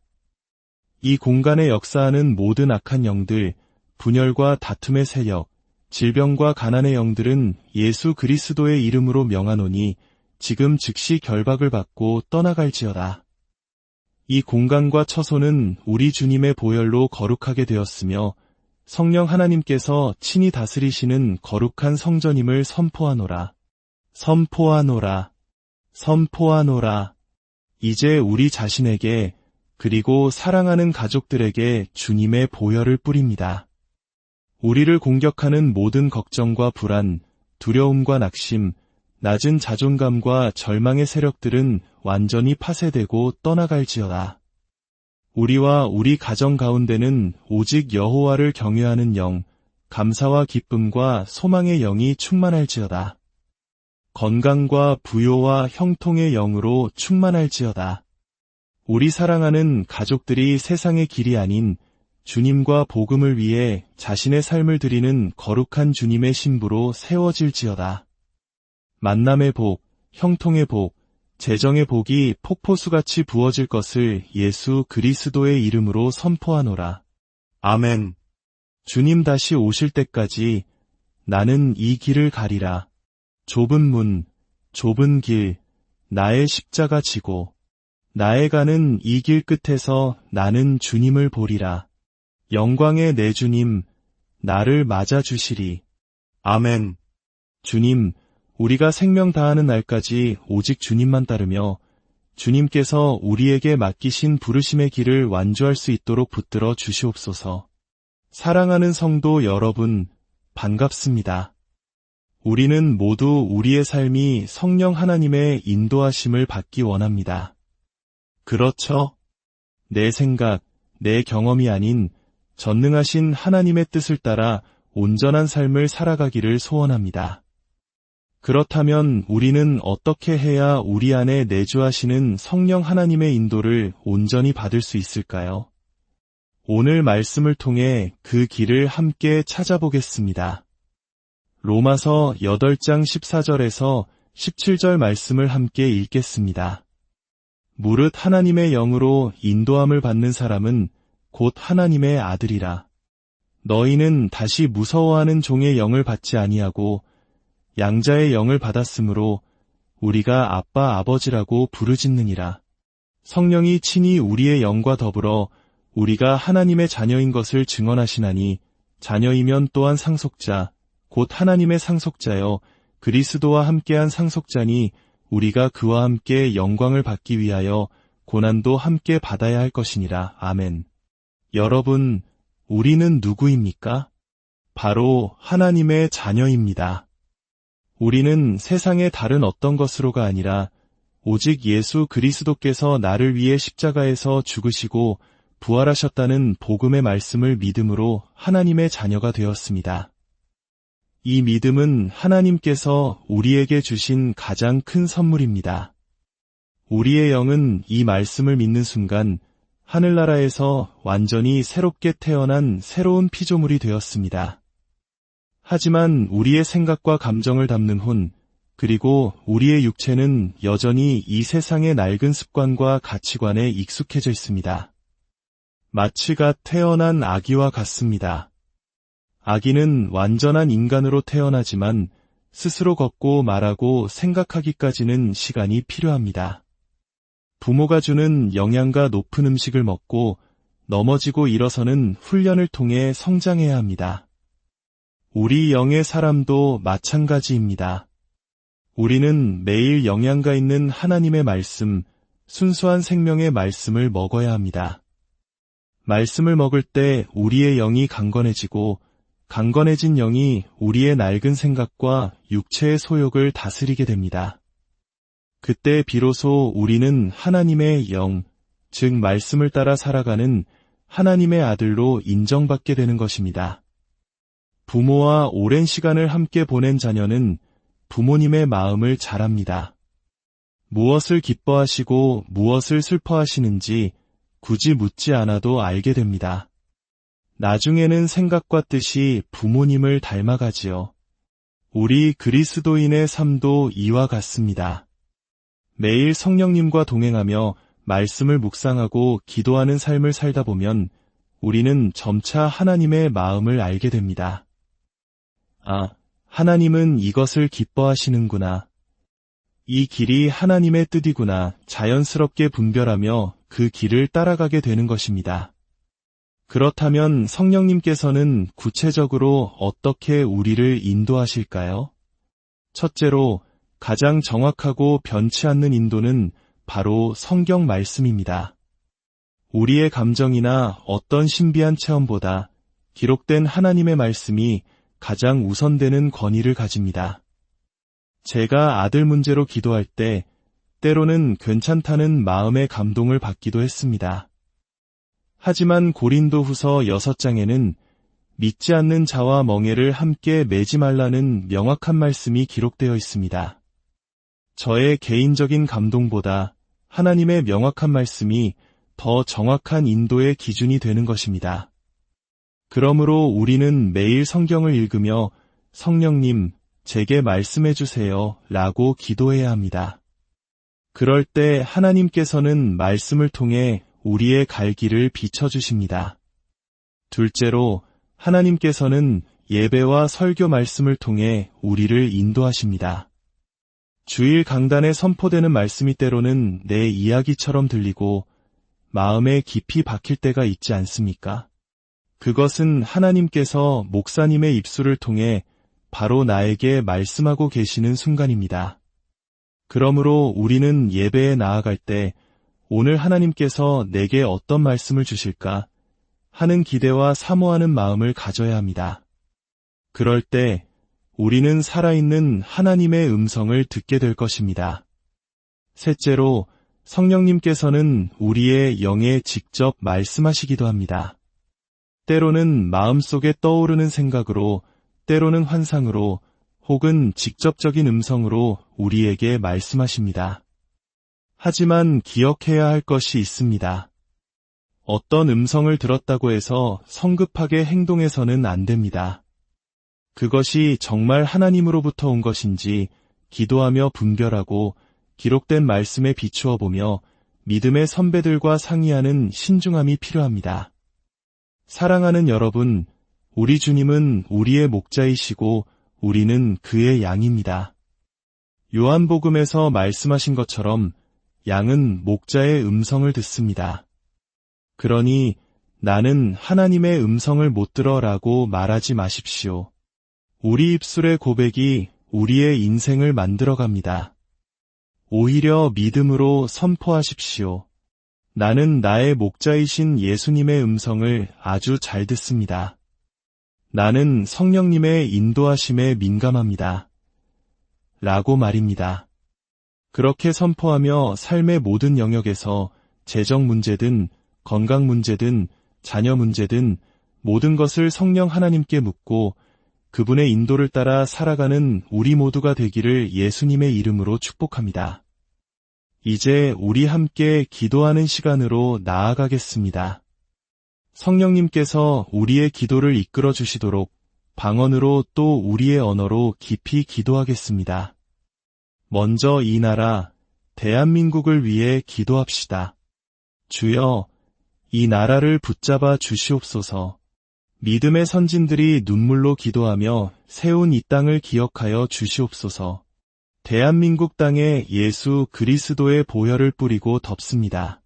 S1: 이 공간에 역사하는 모든 악한 영들, 분열과 다툼의 세력, 질병과 가난의 영들은 예수 그리스도의 이름으로 명하노니 지금 즉시 결박을 받고 떠나갈지어다. 이 공간과 처소는 우리 주님의 보혈로 거룩하게 되었으며 성령 하나님께서 친히 다스리시는 거룩한 성전임을 선포하노라. 선포하노라. 선포하노라. 이제 우리 자신에게 그리고 사랑하는 가족들에게 주님의 보혈을 뿌립니다. 우리를 공격하는 모든 걱정과 불안, 두려움과 낙심, 낮은 자존감과 절망의 세력들은 완전히 파쇄되고 떠나갈지어다. 우리와 우리 가정 가운데는 오직 여호와를 경외하는 영, 감사와 기쁨과 소망의 영이 충만할지어다. 건강과 부요와 형통의 영으로 충만할지어다. 우리 사랑하는 가족들이 세상의 길이 아닌 주님과 복음을 위해 자신의 삶을 드리는 거룩한 주님의 신부로 세워질지어다. 만남의 복, 형통의 복, 재정의 복이 폭포수같이 부어질 것을 예수 그리스도의 이름으로 선포하노라. 아멘. 주님 다시 오실 때까지 나는 이 길을 가리라. 좁은 문, 좁은 길, 나의 십자가 지고 나의 가는 이 길 끝에서 나는 주님을 보리라. 영광의 내 주님, 나를 맞아주시리. 아멘. 주님, 우리가 생명 다하는 날까지 오직 주님만 따르며 주님께서 우리에게 맡기신 부르심의 길을 완주할 수 있도록 붙들어 주시옵소서. 사랑하는 성도 여러분, 반갑습니다. 우리는 모두 우리의 삶이 성령 하나님의 인도하심을 받기 원합니다. 그렇죠? 내 생각, 내 경험이 아닌 전능하신 하나님의 뜻을 따라 온전한 삶을 살아가기를 소원합니다. 그렇다면 우리는 어떻게 해야 우리 안에 내주하시는 성령 하나님의 인도를 온전히 받을 수 있을까요? 오늘 말씀을 통해 그 길을 함께 찾아보겠습니다. 로마서 8장 14절에서 17절 말씀을 함께 읽겠습니다. 무릇 하나님의 영으로 인도함을 받는 사람은 곧 하나님의 아들이라. 너희는 다시 무서워하는 종의 영을 받지 아니하고 양자의 영을 받았으므로 우리가 아빠 아버지라고 부르짖느니라. 성령이 친히 우리의 영과 더불어 우리가 하나님의 자녀인 것을 증언하시나니 자녀이면 또한 상속자, 곧 하나님의 상속자여 그리스도와 함께한 상속자니 우리가 그와 함께 영광을 받기 위하여 고난도 함께 받아야 할 것이니라. 아멘. 여러분, 우리는 누구입니까? 바로 하나님의 자녀입니다. 우리는 세상의 다른 어떤 것으로가 아니라 오직 예수 그리스도께서 나를 위해 십자가에서 죽으시고 부활하셨다는 복음의 말씀을 믿음으로 하나님의 자녀가 되었습니다. 이 믿음은 하나님께서 우리에게 주신 가장 큰 선물입니다. 우리의 영은 이 말씀을 믿는 순간 하늘나라에서 완전히 새롭게 태어난 새로운 피조물이 되었습니다. 하지만 우리의 생각과 감정을 담는 혼, 그리고 우리의 육체는 여전히 이 세상의 낡은 습관과 가치관에 익숙해져 있습니다. 마치 갓 태어난 아기와 같습니다. 아기는 완전한 인간으로 태어나지만 스스로 걷고 말하고 생각하기까지는 시간이 필요합니다. 부모가 주는 영양가 높은 음식을 먹고 넘어지고 일어서는 훈련을 통해 성장해야 합니다. 우리 영의 사람도 마찬가지입니다. 우리는 매일 영양가 있는 하나님의 말씀, 순수한 생명의 말씀을 먹어야 합니다. 말씀을 먹을 때 우리의 영이 강건해지고 강건해진 영이 우리의 낡은 생각과 육체의 소욕을 다스리게 됩니다. 그때 비로소 우리는 하나님의 영, 즉 말씀을 따라 살아가는 하나님의 아들로 인정받게 되는 것입니다. 부모와 오랜 시간을 함께 보낸 자녀는 부모님의 마음을 잘 압니다. 무엇을 기뻐하시고 무엇을 슬퍼하시는지 굳이 묻지 않아도 알게 됩니다. 나중에는 생각과 뜻이 부모님을 닮아가지요. 우리 그리스도인의 삶도 이와 같습니다. 매일 성령님과 동행하며 말씀을 묵상하고 기도하는 삶을 살다 보면 우리는 점차 하나님의 마음을 알게 됩니다. 아, 하나님은 이것을 기뻐하시는구나. 이 길이 하나님의 뜻이구나. 자연스럽게 분별하며 그 길을 따라가게 되는 것입니다. 그렇다면 성령님께서는 구체적으로 어떻게 우리를 인도하실까요? 첫째로 가장 정확하고 변치 않는 인도는 바로 성경 말씀입니다. 우리의 감정이나 어떤 신비한 체험보다 기록된 하나님의 말씀이 가장 우선되는 권위를 가집니다. 제가 아들 문제로 기도할 때 때로는 괜찮다는 마음의 감동을 받기도 했습니다. 하지만 고린도후서 6장에는 믿지 않는 자와 멍에를 함께 매지 말라는 명확한 말씀이 기록되어 있습니다. 저의 개인적인 감동보다 하나님의 명확한 말씀이 더 정확한 인도의 기준이 되는 것입니다. 그러므로 우리는 매일 성경을 읽으며 성령님, 제게 말씀해 주세요 라고 기도해야 합니다. 그럴 때 하나님께서는 말씀을 통해 우리의 갈 길을 비춰주십니다. 둘째로 하나님께서는 예배와 설교 말씀을 통해 우리를 인도하십니다. 주일 강단에 선포되는 말씀이 때로는 내 이야기처럼 들리고 마음에 깊이 박힐 때가 있지 않습니까? 그것은 하나님께서 목사님의 입술을 통해 바로 나에게 말씀하고 계시는 순간입니다. 그러므로 우리는 예배에 나아갈 때 오늘 하나님께서 내게 어떤 말씀을 주실까 하는 기대와 사모하는 마음을 가져야 합니다. 그럴 때 우리는 살아있는 하나님의 음성을 듣게 될 것입니다. 셋째로 성령님께서는 우리의 영에 직접 말씀하시기도 합니다. 때로는 마음속에 떠오르는 생각으로, 때로는 환상으로, 혹은 직접적인 음성으로 우리에게 말씀하십니다. 하지만 기억해야 할 것이 있습니다. 어떤 음성을 들었다고 해서 성급하게 행동해서는 안 됩니다. 그것이 정말 하나님으로부터 온 것인지 기도하며 분별하고 기록된 말씀에 비추어 보며 믿음의 선배들과 상의하는 신중함이 필요합니다. 사랑하는 여러분, 우리 주님은 우리의 목자이시고 우리는 그의 양입니다. 요한복음에서 말씀하신 것처럼 양은 목자의 음성을 듣습니다. 그러니 나는 하나님의 음성을 못 들어라고 말하지 마십시오. 우리 입술의 고백이 우리의 인생을 만들어갑니다. 오히려 믿음으로 선포하십시오. 나는 나의 목자이신 예수님의 음성을 아주 잘 듣습니다. 나는 성령님의 인도하심에 민감합니다. 라고 말입니다. 그렇게 선포하며 삶의 모든 영역에서 재정 문제든 건강 문제든 자녀 문제든 모든 것을 성령 하나님께 묻고 그분의 인도를 따라 살아가는 우리 모두가 되기를 예수님의 이름으로 축복합니다. 이제 우리 함께 기도하는 시간으로 나아가겠습니다. 성령님께서 우리의 기도를 이끌어 주시도록 방언으로 또 우리의 언어로 깊이 기도하겠습니다. 먼저 이 나라, 대한민국을 위해 기도합시다. 주여, 이 나라를 붙잡아 주시옵소서. 믿음의 선진들이 눈물로 기도하며 세운 이 땅을 기억하여 주시옵소서. 대한민국 땅에 예수 그리스도의 보혈을 뿌리고 덮습니다.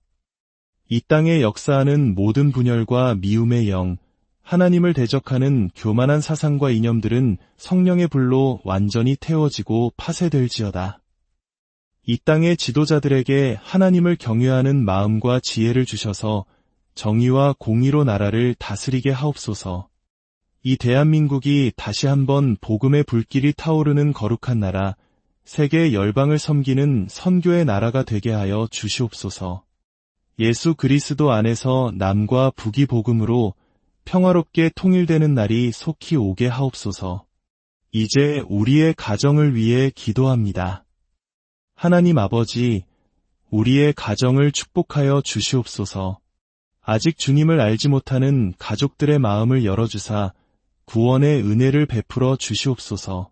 S1: 이 땅에 역사하는 모든 분열과 미움의 영, 하나님을 대적하는 교만한 사상과 이념들은 성령의 불로 완전히 태워지고 파쇄될지어다. 이 땅의 지도자들에게 하나님을 경외하는 마음과 지혜를 주셔서 정의와 공의로 나라를 다스리게 하옵소서. 이 대한민국이 다시 한번 복음의 불길이 타오르는 거룩한 나라, 세계 열방을 섬기는 선교의 나라가 되게 하여 주시옵소서. 예수 그리스도 안에서 남과 북이 복음으로 평화롭게 통일되는 날이 속히 오게 하옵소서. 이제 우리의 가정을 위해 기도합니다. 하나님 아버지, 우리의 가정을 축복하여 주시옵소서. 아직 주님을 알지 못하는 가족들의 마음을 열어주사 구원의 은혜를 베풀어 주시옵소서.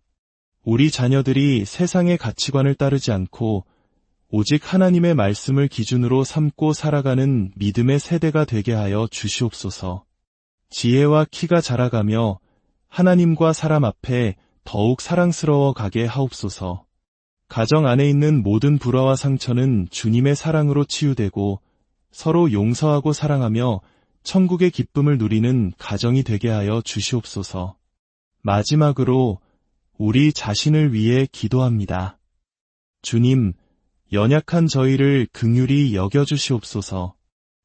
S1: 우리 자녀들이 세상의 가치관을 따르지 않고 오직 하나님의 말씀을 기준으로 삼고 살아가는 믿음의 세대가 되게 하여 주시옵소서. 지혜와 키가 자라가며 하나님과 사람 앞에 더욱 사랑스러워 가게 하옵소서. 가정 안에 있는 모든 불화와 상처는 주님의 사랑으로 치유되고 서로 용서하고 사랑하며 천국의 기쁨을 누리는 가정이 되게 하여 주시옵소서. 마지막으로 우리 자신을 위해 기도합니다. 주님, 연약한 저희를 긍휼히 여겨주시옵소서.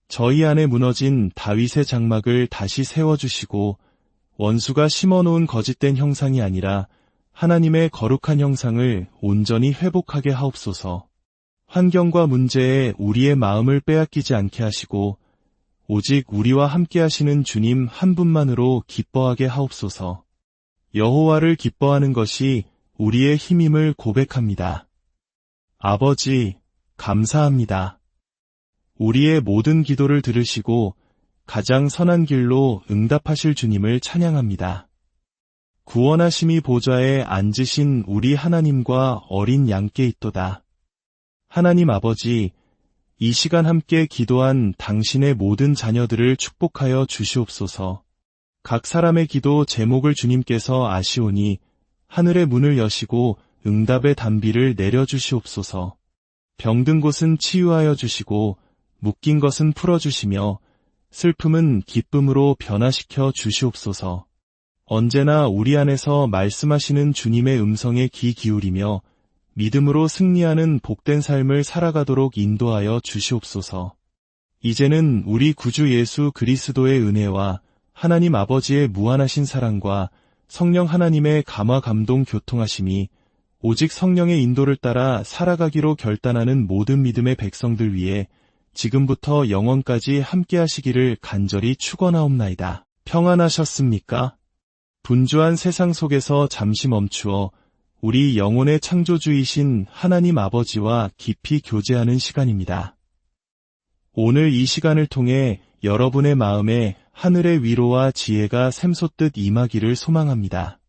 S1: 저희 안에 무너진 다윗의 장막을 다시 세워주시고 원수가 심어놓은 거짓된 형상이 아니라 하나님의 거룩한 형상을 온전히 회복하게 하옵소서. 환경과 문제에 우리의 마음을 빼앗기지 않게 하시고 오직 우리와 함께 하시는 주님 한 분만으로 기뻐하게 하옵소서. 여호와를 기뻐하는 것이 우리의 힘임을 고백합니다. 아버지, 감사합니다. 우리의 모든 기도를 들으시고 가장 선한 길로 응답하실 주님을 찬양합니다. 구원하심이 보좌에 앉으신 우리 하나님과 어린 양께 있도다. 하나님 아버지, 이 시간 함께 기도한 당신의 모든 자녀들을 축복하여 주시옵소서. 각 사람의 기도 제목을 주님께서 아시오니 하늘의 문을 여시고 응답의 단비를 내려주시옵소서. 병든 곳은 치유하여 주시고 묶인 것은 풀어주시며 슬픔은 기쁨으로 변화시켜 주시옵소서. 언제나 우리 안에서 말씀하시는 주님의 음성에 귀 기울이며 믿음으로 승리하는 복된 삶을 살아가도록 인도하여 주시옵소서. 이제는 우리 구주 예수 그리스도의 은혜와 하나님 아버지의 무한하신 사랑과 성령 하나님의 감화 감동 교통하심이 오직 성령의 인도를 따라 살아가기로 결단하는 모든 믿음의 백성들 위해 지금부터 영원까지 함께 하시기를 간절히 축원하옵나이다. 평안하셨습니까? 분주한 세상 속에서 잠시 멈추어 우리 영혼의 창조주이신 하나님 아버지와 깊이 교제하는 시간입니다. 오늘 이 시간을 통해 여러분의 마음에 하늘의 위로와 지혜가 샘솟듯 임하기를 소망합니다.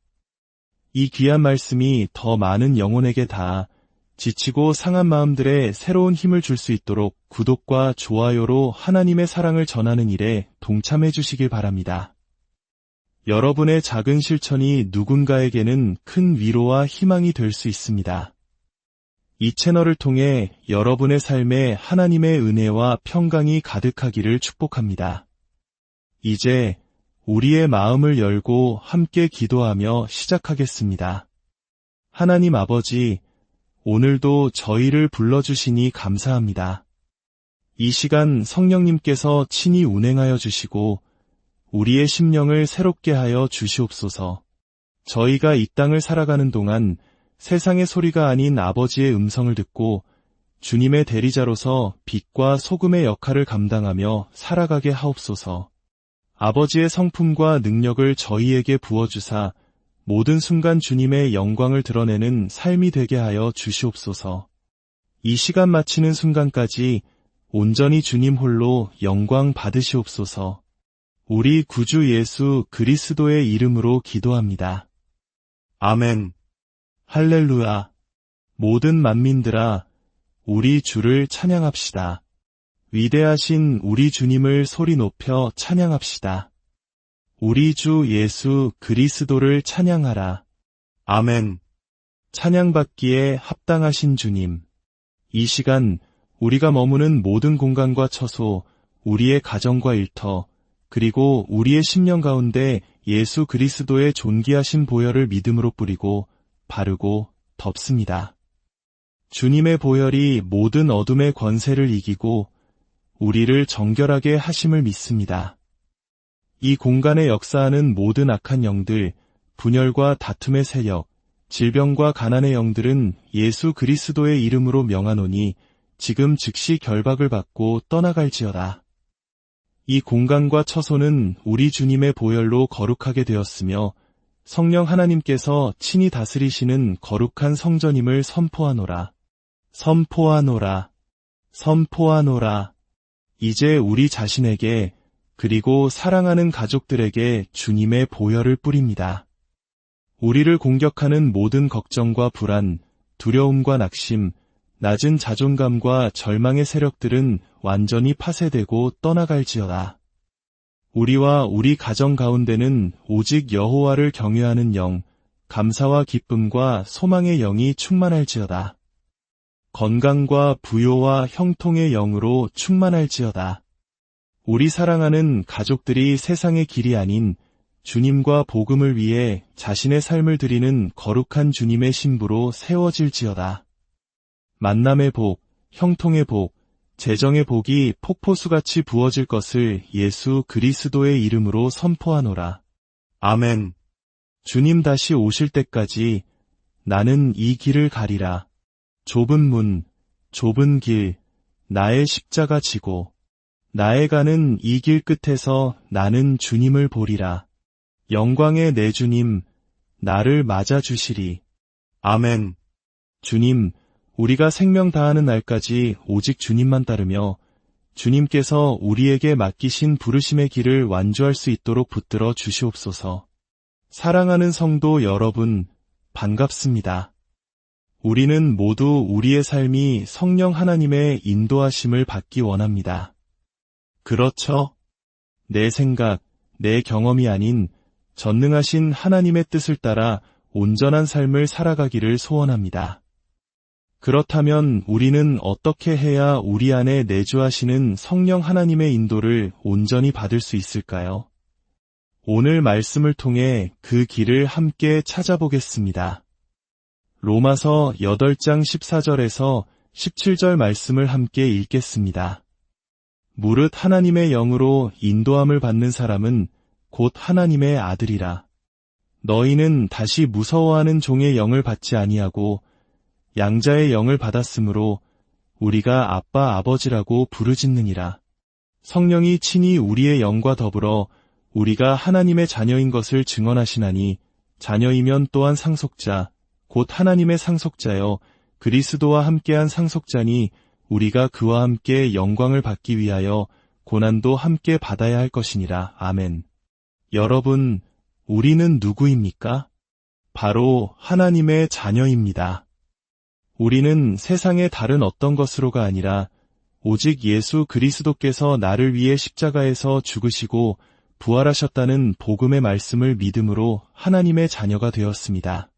S1: 이 귀한 말씀이 더 많은 영혼에게 닿아 지치고 상한 마음들에 새로운 힘을 줄 수 있도록 구독과 좋아요로 하나님의 사랑을 전하는 일에 동참해 주시길 바랍니다. 여러분의 작은 실천이 누군가에게는 큰 위로와 희망이 될 수 있습니다. 이 채널을 통해 여러분의 삶에 하나님의 은혜와 평강이 가득하기를 축복합니다. 이제 우리의 마음을 열고 함께 기도하며 시작하겠습니다. 하나님 아버지, 오늘도 저희를 불러주시니 감사합니다. 이 시간 성령님께서 친히 운행하여 주시고 우리의 심령을 새롭게 하여 주시옵소서. 저희가 이 땅을 살아가는 동안 세상의 소리가 아닌 아버지의 음성을 듣고 주님의 대리자로서 빛과 소금의 역할을 감당하며 살아가게 하옵소서. 아버지의 성품과 능력을 저희에게 부어주사 모든 순간 주님의 영광을 드러내는 삶이 되게 하여 주시옵소서. 이 시간 마치는 순간까지 온전히 주님 홀로 영광 받으시옵소서. 우리 구주 예수 그리스도의 이름으로 기도합니다. 아멘. 할렐루야. 모든 만민들아, 우리 주를 찬양합시다. 위대하신 우리 주님을 소리 높여 찬양합시다. 우리 주 예수 그리스도를 찬양하라. 아멘. 찬양받기에 합당하신 주님. 이 시간 우리가 머무는 모든 공간과 처소, 우리의 가정과 일터, 그리고 우리의 심령 가운데 예수 그리스도의 존귀하신 보혈을 믿음으로 뿌리고 바르고 덮습니다. 주님의 보혈이 모든 어둠의 권세를 이기고 우리를 정결하게 하심을 믿습니다. 이 공간에 역사하는 모든 악한 영들, 분열과 다툼의 세력, 질병과 가난의 영들은 예수 그리스도의 이름으로 명하노니 지금 즉시 결박을 받고 떠나갈지어다. 이 공간과 처소는 우리 주님의 보혈로 거룩하게 되었으며 성령 하나님께서 친히 다스리시는 거룩한 성전임을 선포하노라. 선포하노라. 선포하노라. 이제 우리 자신에게 그리고 사랑하는 가족들에게 주님의 보혈을 뿌립니다. 우리를 공격하는 모든 걱정과 불안, 두려움과 낙심, 낮은 자존감과 절망의 세력들은 완전히 파쇄되고 떠나갈지어다. 우리와 우리 가정 가운데는 오직 여호와를 경외하는 영, 감사와 기쁨과 소망의 영이 충만할지어다. 건강과 부요와 형통의 영으로 충만할지어다. 우리 사랑하는 가족들이 세상의 길이 아닌 주님과 복음을 위해 자신의 삶을 드리는 거룩한 주님의 신부로 세워질지어다. 만남의 복, 형통의 복, 재정의 복이 폭포수같이 부어질 것을 예수 그리스도의 이름으로 선포하노라. 아멘. 주님 다시 오실 때까지 나는 이 길을 가리라. 좁은 문, 좁은 길, 나의 십자가 지고 나의 가는 이 길 끝에서 나는 주님을 보리라. 영광의 내 주님, 나를 맞아주시리. 아멘. 주님, 우리가 생명 다하는 날까지 오직 주님만 따르며 주님께서 우리에게 맡기신 부르심의 길을 완주할 수 있도록 붙들어 주시옵소서. 사랑하는 성도 여러분, 반갑습니다. 우리는 모두 우리의 삶이 성령 하나님의 인도하심을 받기 원합니다. 그렇죠? 내 생각, 내 경험이 아닌 전능하신 하나님의 뜻을 따라 온전한 삶을 살아가기를 소원합니다. 그렇다면 우리는 어떻게 해야 우리 안에 내주하시는 성령 하나님의 인도를 온전히 받을 수 있을까요? 오늘 말씀을 통해 그 길을 함께 찾아보겠습니다. 로마서 8장 14절에서 17절 말씀을 함께 읽겠습니다. 무릇 하나님의 영으로 인도함을 받는 사람은 곧 하나님의 아들이라. 너희는 다시 무서워하는 종의 영을 받지 아니하고 양자의 영을 받았으므로 우리가 아빠 아버지라고 부르짖느니라. 성령이 친히 우리의 영과 더불어 우리가 하나님의 자녀인 것을 증언하시나니 자녀이면 또한 상속자 곧 하나님의 상속자여 그리스도와 함께한 상속자니 우리가 그와 함께 영광을 받기 위하여 고난도 함께 받아야 할 것이니라. 아멘. 여러분, 우리는 누구입니까? 바로 하나님의 자녀입니다. 우리는 세상의 다른 어떤 것으로가 아니라 오직 예수 그리스도께서 나를 위해 십자가에서 죽으시고 부활하셨다는 복음의 말씀을 믿음으로 하나님의 자녀가 되었습니다.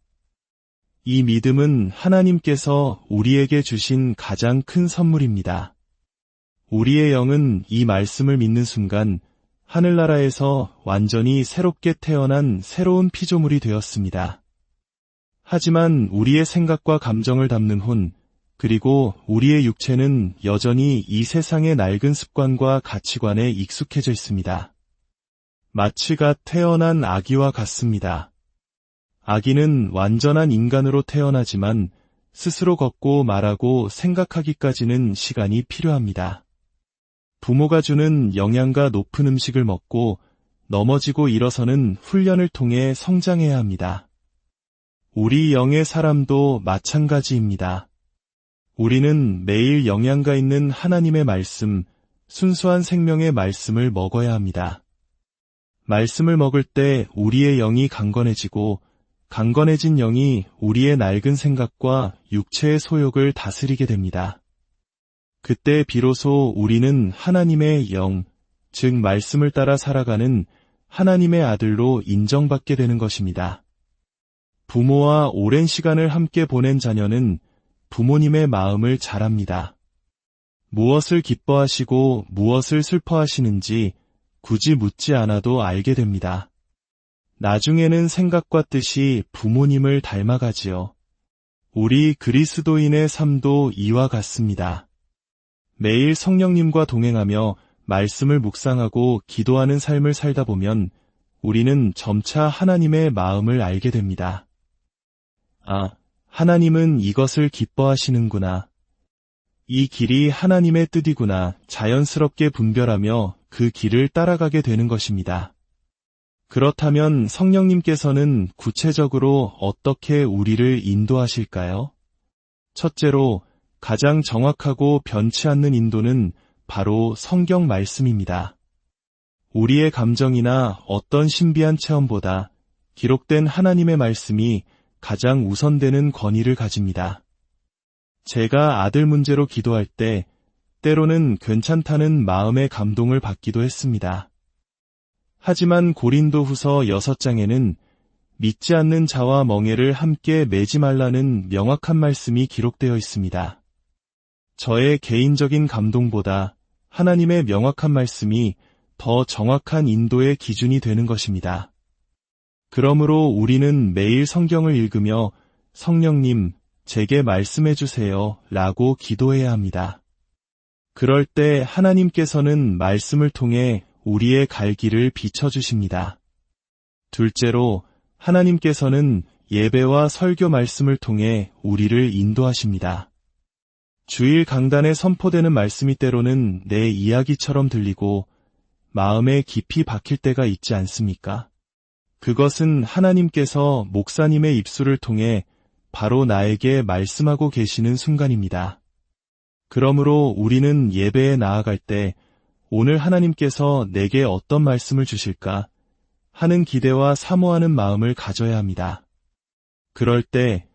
S1: 이 믿음은 하나님께서 우리에게 주신 가장 큰 선물입니다. 우리의 영은 이 말씀을 믿는 순간 하늘나라에서 완전히 새롭게 태어난 새로운 피조물이 되었습니다. 하지만 우리의 생각과 감정을 담는 혼, 그리고 우리의 육체는 여전히 이 세상의 낡은 습관과 가치관에 익숙해져 있습니다. 마치 갓 태어난 아기와 같습니다. 아기는 완전한 인간으로 태어나지만 스스로 걷고 말하고 생각하기까지는 시간이 필요합니다. 부모가 주는 영양가 높은 음식을 먹고 넘어지고 일어서는 훈련을 통해 성장해야 합니다. 우리 영의 사람도 마찬가지입니다. 우리는 매일 영양가 있는 하나님의 말씀, 순수한 생명의 말씀을 먹어야 합니다. 말씀을 먹을 때 우리의 영이 강건해지고 강건해진 영이 우리의 낡은 생각과 육체의 소욕을 다스리게 됩니다. 그때 비로소 우리는 하나님의 영, 즉 말씀을 따라 살아가는 하나님의 아들로 인정받게 되는 것입니다. 부모와 오랜 시간을 함께 보낸 자녀는 부모님의 마음을 잘 압니다. 무엇을 기뻐하시고 무엇을 슬퍼하시는지 굳이 묻지 않아도 알게 됩니다. 나중에는 생각과 뜻이 부모님을 닮아가지요. 우리 그리스도인의 삶도 이와 같습니다. 매일 성령님과 동행하며 말씀을 묵상하고 기도하는 삶을 살다 보면 우리는 점차 하나님의 마음을 알게 됩니다. 아, 하나님은 이것을 기뻐하시는구나. 이 길이 하나님의 뜻이구나. 자연스럽게 분별하며 그 길을 따라가게 되는 것입니다. 그렇다면 성령님께서는 구체적으로 어떻게 우리를 인도하실까요? 첫째로, 가장 정확하고 변치 않는 인도는 바로 성경 말씀입니다. 우리의 감정이나 어떤 신비한 체험보다 기록된 하나님의 말씀이 가장 우선되는 권위를 가집니다. 제가 아들 문제로 기도할 때 때로는 괜찮다는 마음의 감동을 받기도 했습니다. 하지만 고린도후서 6장에는 믿지 않는 자와 멍에를 함께 매지 말라는 명확한 말씀이 기록되어 있습니다. 저의 개인적인 감동보다 하나님의 명확한 말씀이 더 정확한 인도의 기준이 되는 것입니다. 그러므로 우리는 매일 성경을 읽으며 성령님, 제게 말씀해 주세요 라고 기도해야 합니다. 그럴 때 하나님께서는 말씀을 통해 우리의 갈 길을 비춰주십니다. 둘째로, 하나님께서는 예배와 설교 말씀을 통해 우리를 인도하십니다. 주일 강단에 선포되는 말씀이 때로는 내 이야기처럼 들리고 마음에 깊이 박힐 때가 있지 않습니까? 그것은 하나님께서 목사님의 입술을 통해 바로 나에게 말씀하고 계시는 순간입니다. 그러므로 우리는 예배에 나아갈 때 오늘 하나님께서 내게 어떤 말씀을 주실까 하는 기대와 사모하는 마음을 가져야 합니다. 그럴 때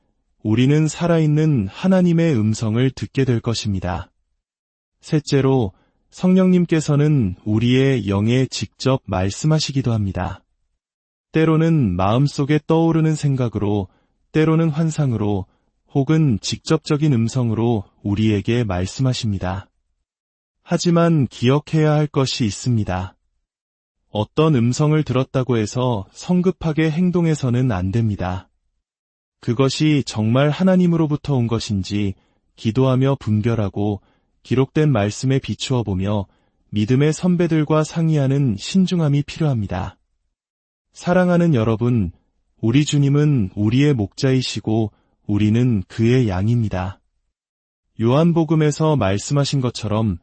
S1: 우리는 살아있는 하나님의 음성을 듣게 될 것입니다. 셋째로, 성령님께서는 우리의 영에 직접 말씀하시기도 합니다. 때로는 마음속에 떠오르는 생각으로, 때로는 환상으로, 혹은 직접적인 음성으로 우리에게 말씀하십니다. 하지만 기억해야 할 것이 있습니다. 어떤 음성을 들었다고 해서 성급하게 행동해서는 안 됩니다. 그것이 정말 하나님으로부터 온 것인지 기도하며 분별하고 기록된 말씀에 비추어 보며 믿음의 선배들과 상의하는 신중함이 필요합니다. 사랑하는 여러분, 우리 주님은 우리의 목자이시고 우리는 그의 양입니다. 요한복음에서 말씀하신 것처럼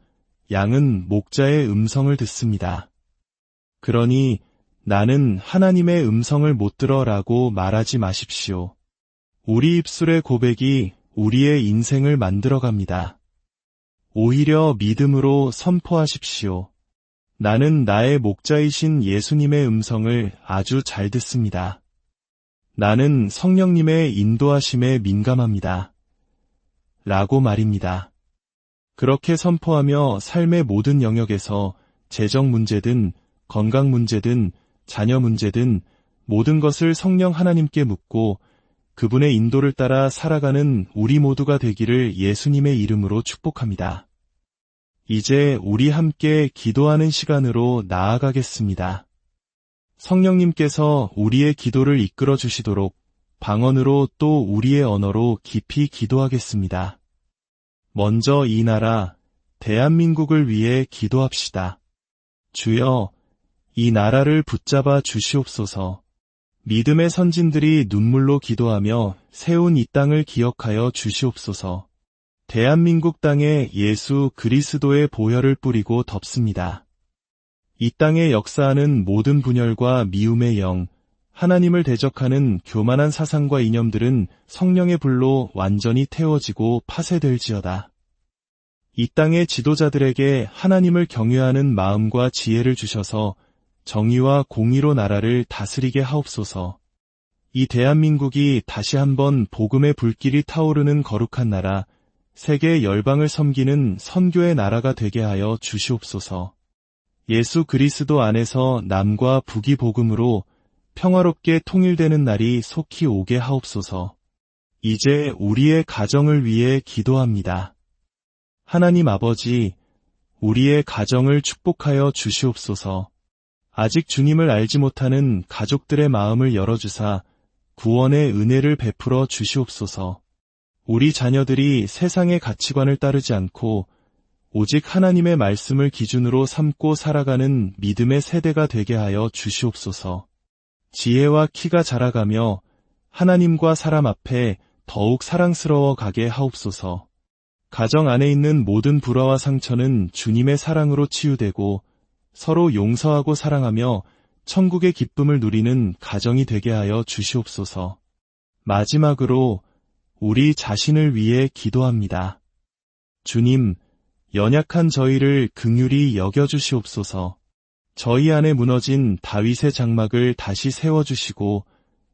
S1: 양은 목자의 음성을 듣습니다. 그러니 나는 하나님의 음성을 못 들어라고 말하지 마십시오. 우리 입술의 고백이 우리의 인생을 만들어갑니다. 오히려 믿음으로 선포하십시오. 나는 나의 목자이신 예수님의 음성을 아주 잘 듣습니다. 나는 성령님의 인도하심에 민감합니다. 라고 말입니다. 그렇게 선포하며 삶의 모든 영역에서 재정 문제든 건강 문제든 자녀 문제든 모든 것을 성령 하나님께 묻고 그분의 인도를 따라 살아가는 우리 모두가 되기를 예수님의 이름으로 축복합니다. 이제 우리 함께 기도하는 시간으로 나아가겠습니다. 성령님께서 우리의 기도를 이끌어 주시도록 방언으로 또 우리의 언어로 깊이 기도하겠습니다. 먼저 이 나라, 대한민국을 위해 기도합시다. 주여, 이 나라를 붙잡아 주시옵소서. 믿음의 선진들이 눈물로 기도하며 세운 이 땅을 기억하여 주시옵소서. 대한민국 땅에 예수 그리스도의 보혈을 뿌리고 덮습니다. 이 땅에 역사하는 모든 분열과 미움의 영, 하나님을 대적하는 교만한 사상과 이념들은 성령의 불로 완전히 태워지고 파쇄될지어다. 이 땅의 지도자들에게 하나님을 경외하는 마음과 지혜를 주셔서 정의와 공의로 나라를 다스리게 하옵소서. 이 대한민국이 다시 한번 복음의 불길이 타오르는 거룩한 나라, 세계 열방을 섬기는 선교의 나라가 되게 하여 주시옵소서. 예수 그리스도 안에서 남과 북이 복음으로 평화롭게 통일되는 날이 속히 오게 하옵소서. 이제 우리의 가정을 위해 기도합니다. 하나님 아버지, 우리의 가정을 축복하여 주시옵소서. 아직 주님을 알지 못하는 가족들의 마음을 열어주사 구원의 은혜를 베풀어 주시옵소서. 우리 자녀들이 세상의 가치관을 따르지 않고 오직 하나님의 말씀을 기준으로 삼고 살아가는 믿음의 세대가 되게 하여 주시옵소서. 지혜와 키가 자라가며 하나님과 사람 앞에 더욱 사랑스러워 가게 하옵소서. 가정 안에 있는 모든 불화와 상처는 주님의 사랑으로 치유되고 서로 용서하고 사랑하며 천국의 기쁨을 누리는 가정이 되게 하여 주시옵소서. 마지막으로 우리 자신을 위해 기도합니다. 주님, 연약한 저희를 긍휼히 여겨주시옵소서. 저희 안에 무너진 다윗의 장막을 다시 세워주시고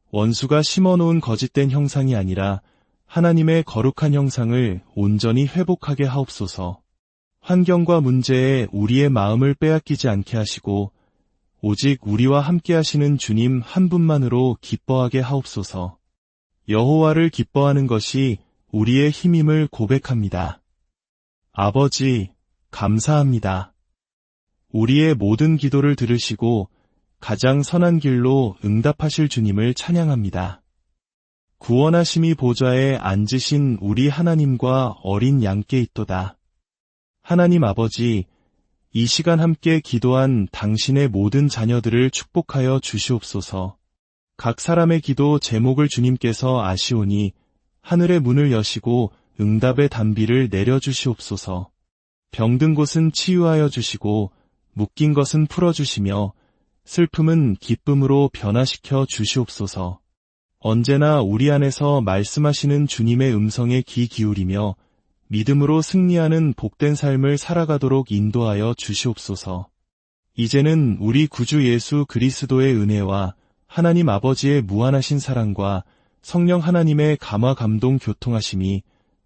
S1: 원수가 심어놓은 거짓된 형상이 아니라 하나님의 거룩한 형상을 온전히 회복하게 하옵소서. 환경과 문제에 우리의 마음을 빼앗기지 않게 하시고 오직 우리와 함께 하시는 주님 한 분만으로 기뻐하게 하옵소서. 여호와를 기뻐하는 것이 우리의 힘임을 고백합니다. 아버지, 감사합니다. 우리의 모든 기도를 들으시고 가장 선한 길로 응답하실 주님을 찬양합니다. 구원하심이 보좌에 앉으신 우리 하나님과 어린 양께 있도다. 하나님 아버지, 이 시간 함께 기도한 당신의 모든 자녀들을 축복하여 주시옵소서. 각 사람의 기도 제목을 주님께서 아시오니 하늘의 문을 여시고 응답의 단비를 내려주시옵소서. 병든 곳은 치유하여 주시고 묶인 것은 풀어주시며 슬픔은 기쁨으로 변화시켜 주시옵소서. 언제나 우리 안에서 말씀하시는 주님의 음성에 귀 기울이며 믿음으로 승리하는 복된 삶을 살아가도록 인도하여 주시옵소서. 이제는 우리 구주 예수 그리스도의 은혜와 하나님 아버지의 무한하신 사랑과 성령 하나님의 감화 감동 교통하심이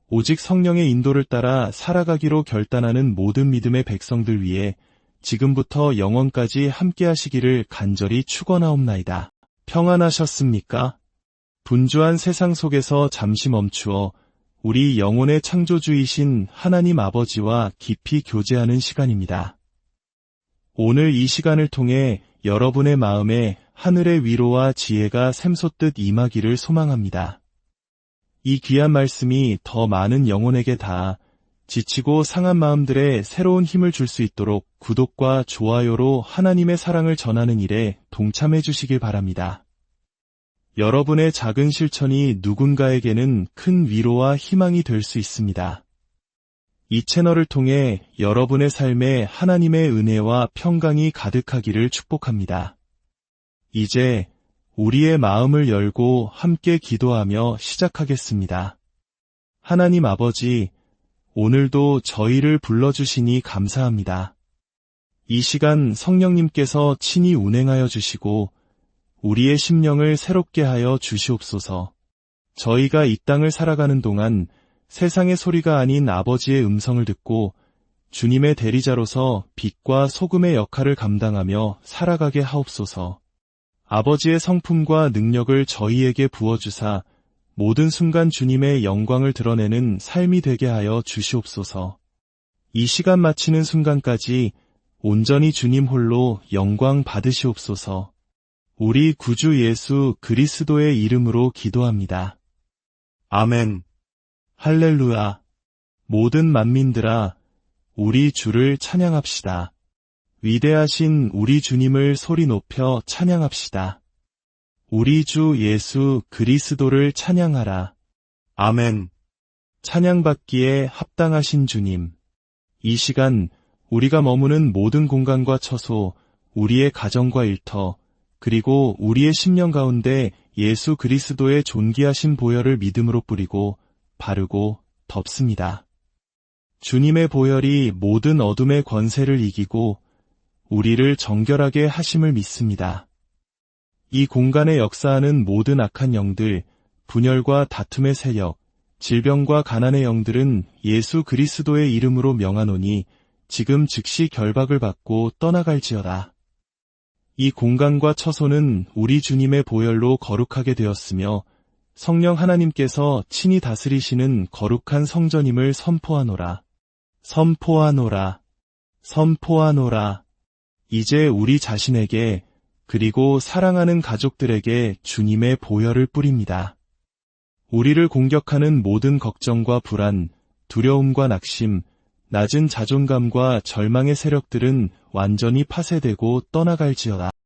S1: 오직 성령의 인도를 따라 살아가기로 결단하는 모든 믿음의 백성들 위해 지금부터 영원까지 함께 하시기를 간절히 축원하옵나이다. 평안하셨습니까? 분주한 세상 속에서 잠시 멈추어 우리 영혼의 창조주이신 하나님 아버지와 깊이 교제하는 시간입니다. 오늘 이 시간을 통해 여러분의 마음에 하늘의 위로와 지혜가 샘솟듯 임하기를 소망합니다. 이 귀한 말씀이 더 많은 영혼에게 닿아 지치고 상한 마음들에 새로운 힘을 줄 수 있도록 구독과 좋아요로 하나님의 사랑을 전하는 일에 동참해 주시길 바랍니다. 여러분의 작은 실천이 누군가에게는 큰 위로와 희망이 될 수 있습니다. 이 채널을 통해 여러분의 삶에 하나님의 은혜와 평강이 가득하기를 축복합니다. 이제 우리의 마음을 열고 함께 기도하며 시작하겠습니다. 하나님 아버지, 오늘도 저희를 불러주시니 감사합니다. 이 시간 성령님께서 친히 운행하여 주시고 우리의 심령을 새롭게 하여 주시옵소서. 저희가 이 땅을 살아가는 동안 세상의 소리가 아닌 아버지의 음성을 듣고 주님의 대리자로서 빛과 소금의 역할을 감당하며 살아가게 하옵소서. 아버지의 성품과 능력을 저희에게 부어주사 모든 순간 주님의 영광을 드러내는 삶이 되게 하여 주시옵소서. 이 시간 마치는 순간까지 온전히 주님 홀로 영광 받으시옵소서. 우리 구주 예수 그리스도의 이름으로 기도합니다. 아멘. 할렐루야. 모든 만민들아, 우리 주를 찬양합시다. 위대하신 우리 주님을 소리 높여 찬양합시다. 우리 주 예수 그리스도를 찬양하라. 아멘. 찬양받기에 합당하신 주님. 이 시간 우리가 머무는 모든 공간과 처소, 우리의 가정과 일터, 그리고 우리의 심령 가운데 예수 그리스도의 존귀하신 보혈을 믿음으로 뿌리고 바르고 덮습니다. 주님의 보혈이 모든 어둠의 권세를 이기고 우리를 정결하게 하심을 믿습니다. 이 공간에 역사하는 모든 악한 영들, 분열과 다툼의 세력, 질병과 가난의 영들은 예수 그리스도의 이름으로 명하노니 지금 즉시 결박을 받고 떠나갈지어다. 이 공간과 처소는 우리 주님의 보혈로 거룩하게 되었으며 성령 하나님께서 친히 다스리시는 거룩한 성전임을 선포하노라. 선포하노라. 선포하노라. 이제 우리 자신에게 그리고 사랑하는 가족들에게 주님의 보혈을 뿌립니다. 우리를 공격하는 모든 걱정과 불안, 두려움과 낙심, 낮은 자존감과 절망의 세력들은 완전히 파쇄되고 떠나갈지어다.